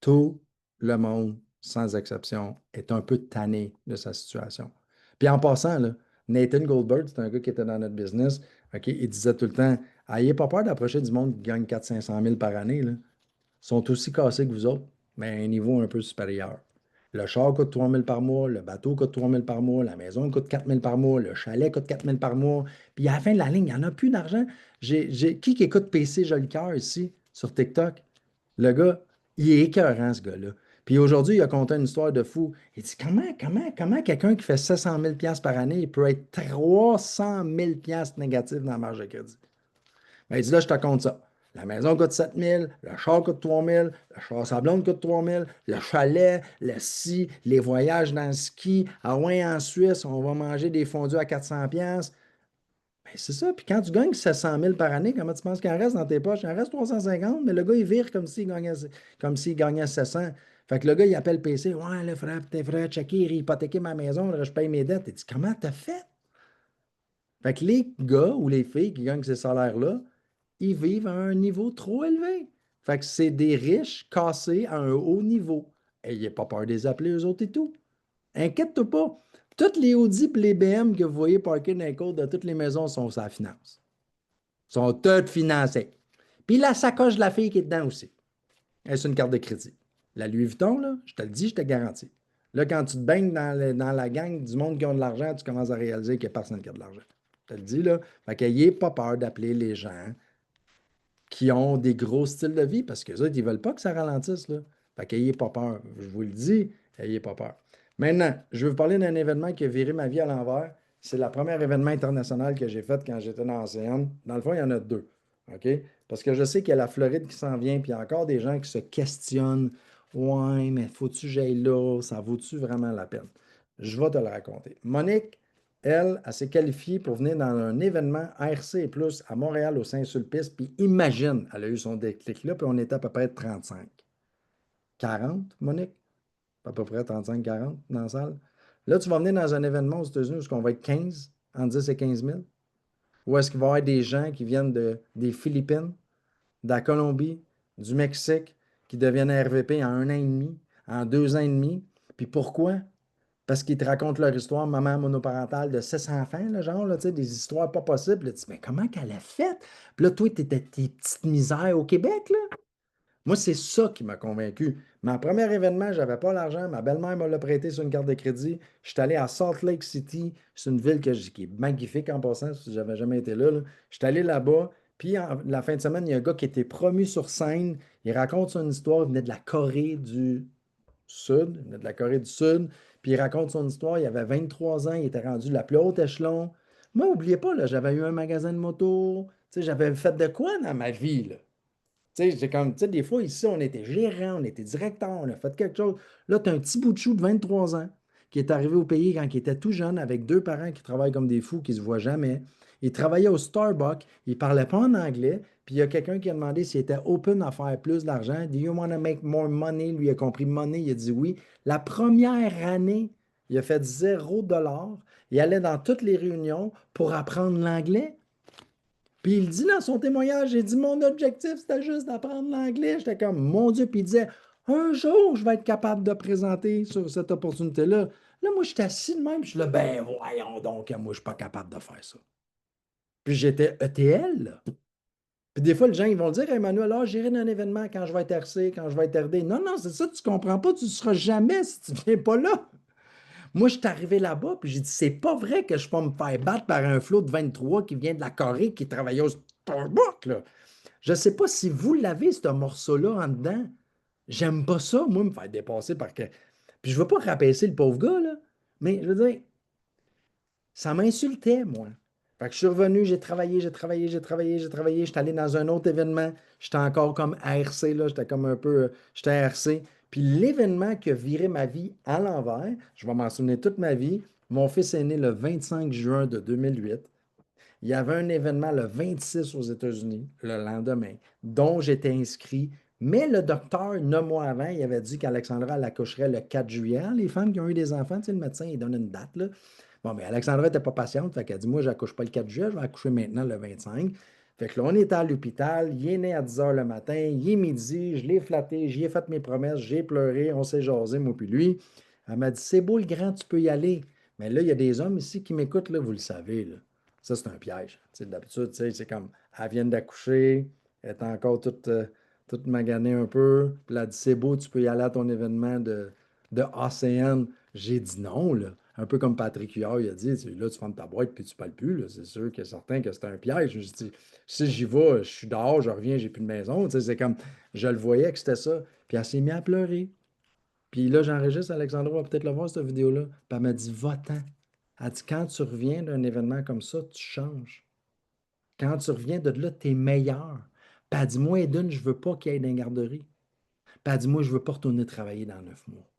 Tout le monde, sans exception, est un peu tanné de sa situation. Puis en passant, là, Nathan Goldberg, c'est un gars qui était dans notre business. OK, il disait tout le temps, ayez pas peur d'approcher du monde qui gagne 400-500 000 par année. Là. Ils sont aussi cassés que vous autres, mais à un niveau un peu supérieur. Le char coûte 3 000 par mois, le bateau coûte 3 000 par mois, la maison coûte 4 000 par mois, le chalet coûte 4 000 par mois. Puis à la fin de la ligne, il n'y en a plus d'argent. Qui écoute PC Jolicoeur ici, sur TikTok? Le gars, il est écœurant, ce gars-là. Puis aujourd'hui, il a conté une histoire de fou. Il dit comment quelqu'un qui fait 700 000 par année, il peut être 300 000 négatif dans la marge de crédit? Ben, il dit là, je te compte ça. La maison coûte 7 000, le char coûte 3 000, le char sablon coûte 3 000, le chalet, le scie, les voyages dans le ski. Ah ouais, en Suisse, on va manger des fondus à 400 pièces. Ben, c'est ça. Puis quand tu gagnes 700 000 par année, comment tu penses qu'il en reste dans tes poches? Il en reste 350, mais le gars, il vire comme s'il gagnait 700. Fait que le gars, il appelle PC. Ouais, là, faudrait checker, hypothéquer ma maison, là, je paye mes dettes. Il dit, comment t'as fait? Fait que les gars ou les filles qui gagnent ces salaires-là, ils vivent à un niveau trop élevé. Fait que c'est des riches cassés à un haut niveau. Ayez pas peur de les appeler eux autres et tout. Inquiète-toi pas. Toutes les Audi et les BM que vous voyez parker dans les côtes de toutes les maisons sont sur la finance. Sont toutes financées. Puis la sacoche de la fille qui est dedans aussi. Elle, c'est une carte de crédit. La Louis Vuitton, là, je te le dis, je te garantis. Là, quand tu te baignes dans la gang du monde qui ont de l'argent, tu commences à réaliser qu'il n'y a personne qui a de l'argent. Je te le dis, là. Fait qu'ayez pas peur d'appeler les gens qui ont des gros styles de vie parce que autres, ils ne veulent pas que ça ralentisse. Là. Fait qu'ayez pas peur. Je vous le dis, ayez pas peur. Maintenant, je vais vous parler d'un événement qui a viré ma vie à l'envers. C'est le premier événement international que j'ai fait quand j'étais dans l'Océan. Dans le fond, il y en a deux. OK? Parce que je sais qu'il y a la Floride qui s'en vient, puis il y a encore des gens qui se questionnent. Ouais, mais faut-tu que j'aille là? Ça vaut-tu vraiment la peine? Je vais te le raconter. Monique, elle s'est qualifiée pour venir dans un événement RC Plus à Montréal au Saint-Sulpice. Puis imagine, elle a eu son déclic là, puis on était à peu près 35. 40, Monique? À peu près 35-40 dans la salle. Là, tu vas venir dans un événement aux États-Unis où on va être 15, entre 10 et 15 000. Ou est-ce qu'il va y avoir des gens qui viennent des Philippines, de la Colombie, du Mexique, qui deviennent RVP en 1 an et demi, en 2 ans et demi? Puis pourquoi? Parce qu'ils te racontent leur histoire, maman monoparentale de 6 enfants, là, genre, là, des histoires pas possibles. Là, tu dis, mais comment qu'elle a fait? Puis là, toi, tu étais tes petites misères au Québec, là. Moi, c'est ça qui m'a convaincu. Mon premier événement, je n'avais pas l'argent. Ma belle-mère me l'a prêté sur une carte de crédit. Je suis allé à Salt Lake City. C'est une ville qui est magnifique en passant, si j'avais jamais été là, là. Je suis allé là-bas. Puis, la fin de semaine, il y a un gars qui était promu sur scène. Il raconte son histoire. Il venait de la Corée du Sud. Il venait de la Corée du Sud. Puis, il raconte son histoire. Il avait 23 ans. Il était rendu la plus haute échelon. Moi, n'oubliez pas, là, j'avais eu un magasin de moto. Tu sais, j'avais fait de quoi dans ma vie, là? Tu sais, des fois, ici, on était gérant, on était directeur, on a fait quelque chose. Là, tu as un petit bout de chou de 23 ans qui est arrivé au pays quand il était tout jeune avec 2 parents qui travaillent comme des fous, qui ne se voient jamais. Il travaillait au Starbucks, il ne parlait pas en anglais, puis il y a quelqu'un qui a demandé s'il était open à faire plus d'argent. Do you want to make more money? Lui, il a compris money, il a dit oui. La première année, il a fait 0 $. Il allait dans toutes les réunions pour apprendre l'anglais. Puis il dit dans son témoignage, j'ai dit, mon objectif, c'était juste d'apprendre l'anglais. J'étais comme, mon Dieu, puis il disait, un jour, je vais être capable de présenter sur cette opportunité-là. Là, moi, j'étais assis de même, je suis là, ben voyons donc, moi, je ne suis pas capable de faire ça. Puis j'étais ETL, là. Puis des fois, les gens, ils vont dire, Emmanuel, j'irai dans un événement quand je vais être RC, quand je vais être RD. Non, non, c'est ça, tu ne comprends pas, tu ne seras jamais si tu ne viens pas là. Moi, je suis arrivé là-bas, puis j'ai dit, c'est pas vrai que je peux me faire battre par un flot de 23 qui vient de la Corée, qui travaillait au Starbucks, là. Je ne sais pas si vous l'avez, ce morceau-là, en dedans. J'aime pas ça, moi, me faire dépasser par que. Puis je veux pas rabaisser le pauvre gars, là. Mais je veux dire, ça m'insultait, moi. Fait que je suis revenu, j'ai travaillé. J'étais allé dans un autre événement. J'étais encore comme ARC, là. J'étais comme un peu. J'étais ARC. Puis l'événement qui a viré ma vie à l'envers, je vais m'en souvenir toute ma vie. Mon fils est né le 25 juin de 2008. Il y avait un événement le 26 aux États-Unis, le lendemain, dont j'étais inscrit. Mais le docteur, 9 mois avant, il avait dit qu'Alexandra, elle accoucherait le 4 juillet. Hein, les femmes qui ont eu des enfants, tu sais, le médecin, il donne une date, là. Bon, mais Alexandra n'était pas patiente, fait qu'elle dit, moi, j'accouche pas le 4 juillet, je vais accoucher maintenant le 25. Fait que là, on était à l'hôpital, il est né à 10 h le matin, il est midi, je l'ai flatté, j'y ai fait mes promesses, j'ai pleuré, on s'est jasé, moi puis lui. Elle m'a dit, c'est beau le grand, tu peux y aller. Mais là, il y a des hommes ici qui m'écoutent, là, vous le savez, là. Ça, c'est un piège. D'habitude, c'est comme, elle vient d'accoucher, elle est encore toute maganée un peu, puis elle a dit, c'est beau, tu peux y aller à ton événement de ACN. J'ai dit non, là. Un peu comme Patrick Huard, il a dit, là, tu fermes ta boîte puis tu parles plus, là. C'est sûr que certain que c'est un piège. Je dis, si j'y vais, je suis dehors, je reviens, j'ai plus de maison. C'est comme, je le voyais que c'était ça. Puis elle s'est mise à pleurer. Puis là, j'enregistre, Alexandra va peut-être le voir, cette vidéo-là. Puis elle m'a dit, va-t'en. Elle dit, quand tu reviens d'un événement comme ça, tu changes. Quand tu reviens de là, tu es meilleur. Puis elle dit, moi, Eden, je veux pas qu'il y ait une garderie. Puis elle dit, moi, je veux pas retourner travailler dans 9 mois.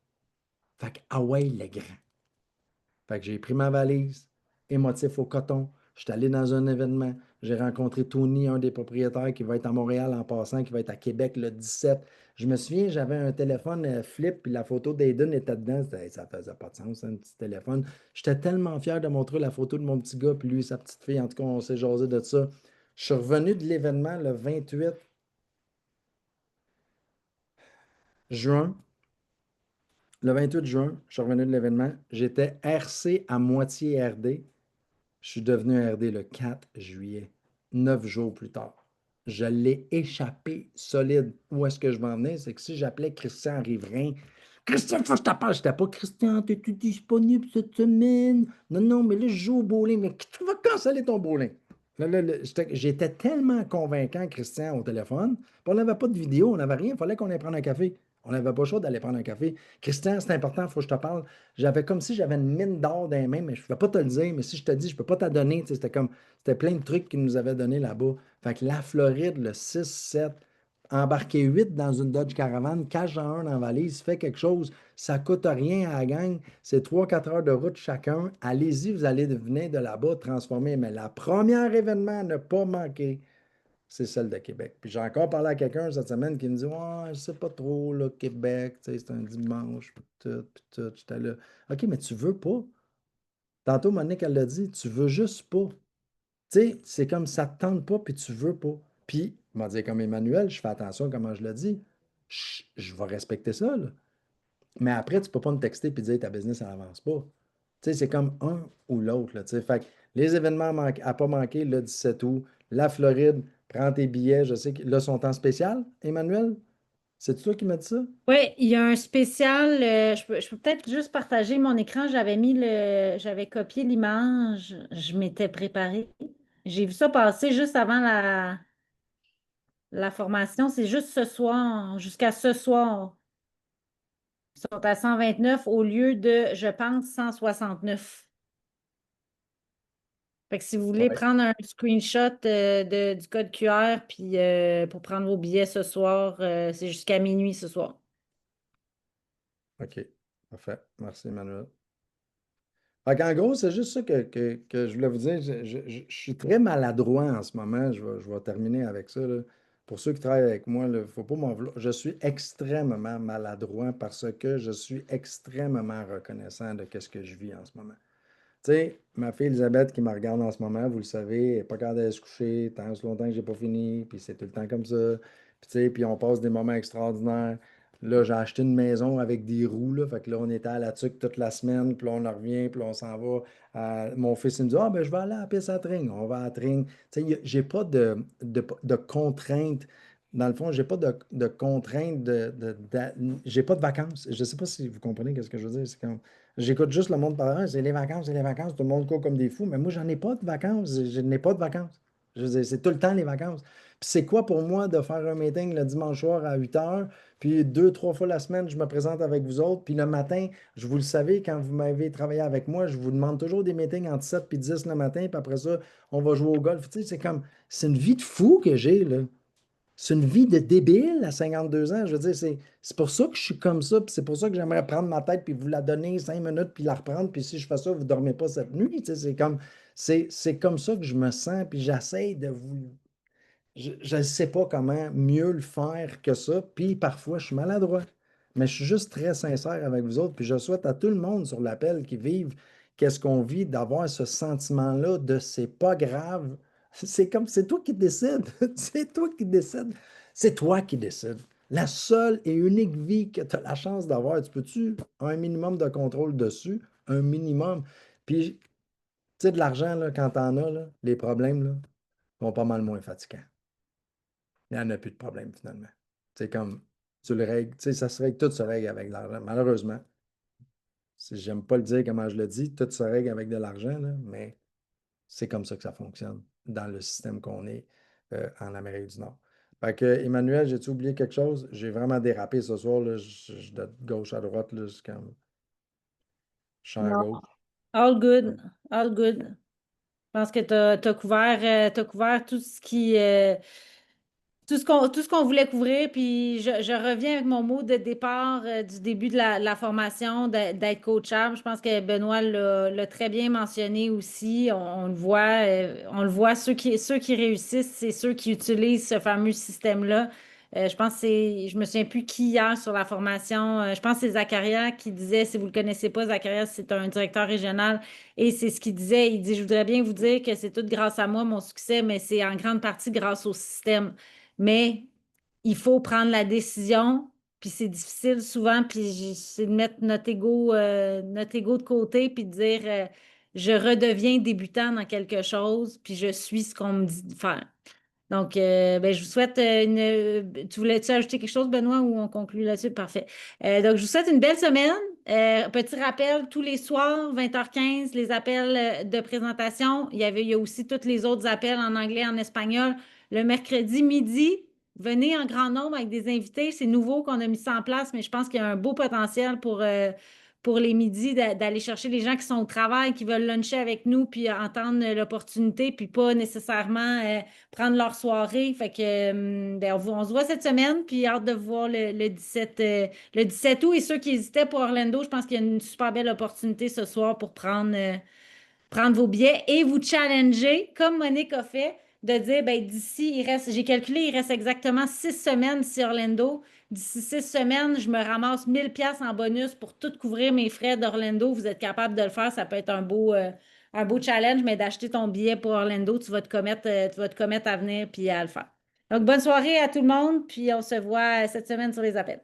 Fait que, ah ouais, les grands. Fait que j'ai pris ma valise, émotif au coton. Je suis allé dans un événement. J'ai rencontré Tony, un des propriétaires qui va être à Montréal en passant, qui va être à Québec le 17. Je me souviens, j'avais un téléphone flip, puis la photo d'Aiden était dedans. Ça faisait pas de sens, un petit téléphone. J'étais tellement fier de montrer la photo de mon petit gars, puis lui et sa petite fille. En tout cas, on s'est jasé de ça. Je suis revenu de l'événement le 28 juin. Le 28 juin, je suis revenu de l'événement. J'étais RC à moitié RD. Je suis devenu RD le 4 juillet, 9 jours plus tard. Je l'ai échappé solide. Où est-ce que je m'en venais? C'est que si j'appelais Christian Riverain, Christian, faut que je t'appelle. Je n'étais pas Christian, es-tu disponible cette semaine? Non, non, mais là, je joue au bowling. Mais tu vas canceller ton bowling. J'étais tellement convaincant, Christian, au téléphone. Puis on n'avait pas de vidéo, on n'avait rien. Il fallait qu'on aille prendre un café. On n'avait pas le choix d'aller prendre un café. Christian, c'est important, il faut que je te parle. J'avais comme si j'avais une mine d'or dans les mains, mais je ne pouvais pas te le dire. Mais si je te dis, je ne peux pas te donner. C'était plein de trucs qu'ils nous avaient donnés là-bas. Fait que la Floride, le 6-7, embarquer 8 dans une Dodge Caravan, cache en un dans la valise, fait quelque chose, ça ne coûte rien à la gang. C'est 3-4 heures de route chacun. Allez-y, vous allez venir de là-bas transformer. Mais la première événement à ne pas manquer, c'est celle de Québec. Puis j'ai encore parlé à quelqu'un cette semaine qui me dit, ouais, je sais pas trop, là, Québec, c'est un dimanche, puis tout. J'étais là. OK, mais tu veux pas. Tantôt, Monique, elle l'a dit, tu veux juste pas. Tu sais, c'est comme ça te tente pas, puis tu veux pas. Puis, il m'a dit comme Emmanuel, je fais attention à comment je le dis. Je vais respecter ça, là. Mais après, tu peux pas me texter et dire ta business, elle avance pas. Tu sais, c'est comme un ou l'autre, là, tu sais. Fait que les événements à pas manquer le 17 août, la Floride, prends tes billets. Je sais que là, sont en spécial, Emmanuel. C'est toi qui m'as dit ça? Oui, il y a un spécial. Je peux peut-être juste partager mon écran. J'avais copié l'image. Je m'étais préparée. J'ai vu ça passer juste avant la formation. C'est juste ce soir, jusqu'à ce soir. Ils sont à 129 au lieu de, je pense, 169. Fait que si vous voulez Ouais. prendre un screenshot du code QR puis pour prendre vos billets ce soir, c'est jusqu'à minuit ce soir. OK. Parfait. Merci, Emmanuel. Fait qu'en gros, c'est juste ça que je voulais vous dire. Je suis très maladroit en ce moment. Je vais terminer avec ça, là. Pour ceux qui travaillent avec moi, il ne faut pas m'en vouloir. Je suis extrêmement maladroit parce que je suis extrêmement reconnaissant de ce que je vis en ce moment. Tu sais, ma fille Elisabeth qui me regarde en ce moment, vous le savez, elle n'est pas capable d'aller se coucher, tant ce longtemps que j'ai pas fini, puis c'est tout le temps comme ça. Puis tu sais, puis on passe des moments extraordinaires. Là, j'ai acheté une maison avec des roues, là, fait que là, on était à la tuque toute la semaine, puis là, on en revient, puis là, on s'en va. Mon fils, il me dit, ah, ben, je vais aller à la piste à Tring. On va à Tring. Tu sais, j'ai pas de contraintes. Dans le fond, j'ai pas de contraintes, j'ai pas de vacances. Je sais pas si vous comprenez ce que je veux dire. C'est comme, j'écoute juste le monde parler, c'est les vacances, tout le monde court comme des fous, mais moi, j'en ai pas de vacances, je n'ai pas de vacances. Je veux dire, c'est tout le temps les vacances. Puis c'est quoi pour moi de faire un meeting le dimanche soir à 8 heures, puis deux, trois fois la semaine, je me présente avec vous autres, puis le matin, vous le savez, quand vous m'avez travaillé avec moi, je vous demande toujours des meetings entre 7 et 10 le matin, puis après ça, on va jouer au golf. Tu sais, c'est une vie de fou que j'ai, là. C'est une vie de débile à 52 ans. Je veux dire, c'est pour ça que je suis comme ça, puis c'est pour ça que j'aimerais prendre ma tête, puis vous la donner 5 minutes, puis la reprendre, puis si je fais ça, vous ne dormez pas cette nuit. Tu sais, c'est comme ça que je me sens, puis j'essaie de vous. Je ne sais pas comment mieux le faire que ça, puis parfois je suis maladroit. Mais je suis juste très sincère avec vous autres, puis je souhaite à tout le monde sur l'appel qui vive qu'est-ce qu'on vit, d'avoir ce sentiment-là de c'est pas grave. C'est comme, c'est toi qui décides. C'est toi qui décides. C'est toi qui décides. La seule et unique vie que tu as la chance d'avoir, tu peux-tu un minimum de contrôle dessus? Un minimum. Puis, tu sais, de l'argent, là, quand t'en as, là, les problèmes, là, sont pas mal moins fatigants. Il n'y en a plus de problème finalement. C'est comme, tu le règles, tu sais, ça se règle, tout se règle avec de l'argent. Malheureusement, si j'aime pas le dire comment je le dis, tout se règle avec de l'argent, là, mais c'est comme ça que ça fonctionne dans le système qu'on est en Amérique du Nord. Fait que, Emmanuel, j'ai-tu oublié quelque chose? J'ai vraiment dérapé ce soir, là, de gauche à droite, là, c'est comme, je suis à Non. gauche. All good, all good. Je pense que tu as couvert tout ce qui, tout ce qu'on voulait couvrir, puis je reviens avec mon mot de départ du début de la formation, d'être coachable. Je pense que Benoît l'a très bien mentionné aussi. On le voit, ceux qui réussissent, c'est ceux qui utilisent ce fameux système-là. Je pense que je me souviens plus qui hier sur la formation, je pense que c'est Zacharia qui disait, si vous le connaissez pas, Zacharia, c'est un directeur régional, et c'est ce qu'il disait. Il dit, je voudrais bien vous dire que c'est tout grâce à moi, mon succès, mais c'est en grande partie grâce au système. Mais il faut prendre la décision, puis c'est difficile souvent, puis c'est de mettre notre ego de côté, puis de dire je redeviens débutant dans quelque chose, puis je suis ce qu'on me dit de faire. Donc, ben, je vous souhaite tu voulais-tu ajouter quelque chose, Benoît, ou on conclut là-dessus? Parfait. Donc, je vous souhaite une belle semaine. Petit rappel, tous les soirs, 20h15, les appels de présentation. Il y a aussi tous les autres appels en anglais, en espagnol. Le mercredi midi, venez en grand nombre avec des invités. C'est nouveau qu'on a mis ça en place, mais je pense qu'il y a un beau potentiel pour les midis d'aller chercher les gens qui sont au travail, qui veulent luncher avec nous, puis entendre l'opportunité, puis pas nécessairement prendre leur soirée. Fait que, ben, on se voit cette semaine, puis hâte de vous voir le 17 août. Et ceux qui hésitaient pour Orlando, je pense qu'il y a une super belle opportunité ce soir pour prendre vos billets et vous challenger, comme Monique a fait, de dire, ben, d'ici, j'ai calculé, il reste exactement 6 semaines ici Orlando. D'ici 6 semaines, je me ramasse 1000$ en bonus pour tout couvrir mes frais d'Orlando. Vous êtes capable de le faire, ça peut être un beau challenge, mais d'acheter ton billet pour Orlando, tu vas te commettre à venir puis à le faire. Donc, bonne soirée à tout le monde, puis on se voit cette semaine sur les appels.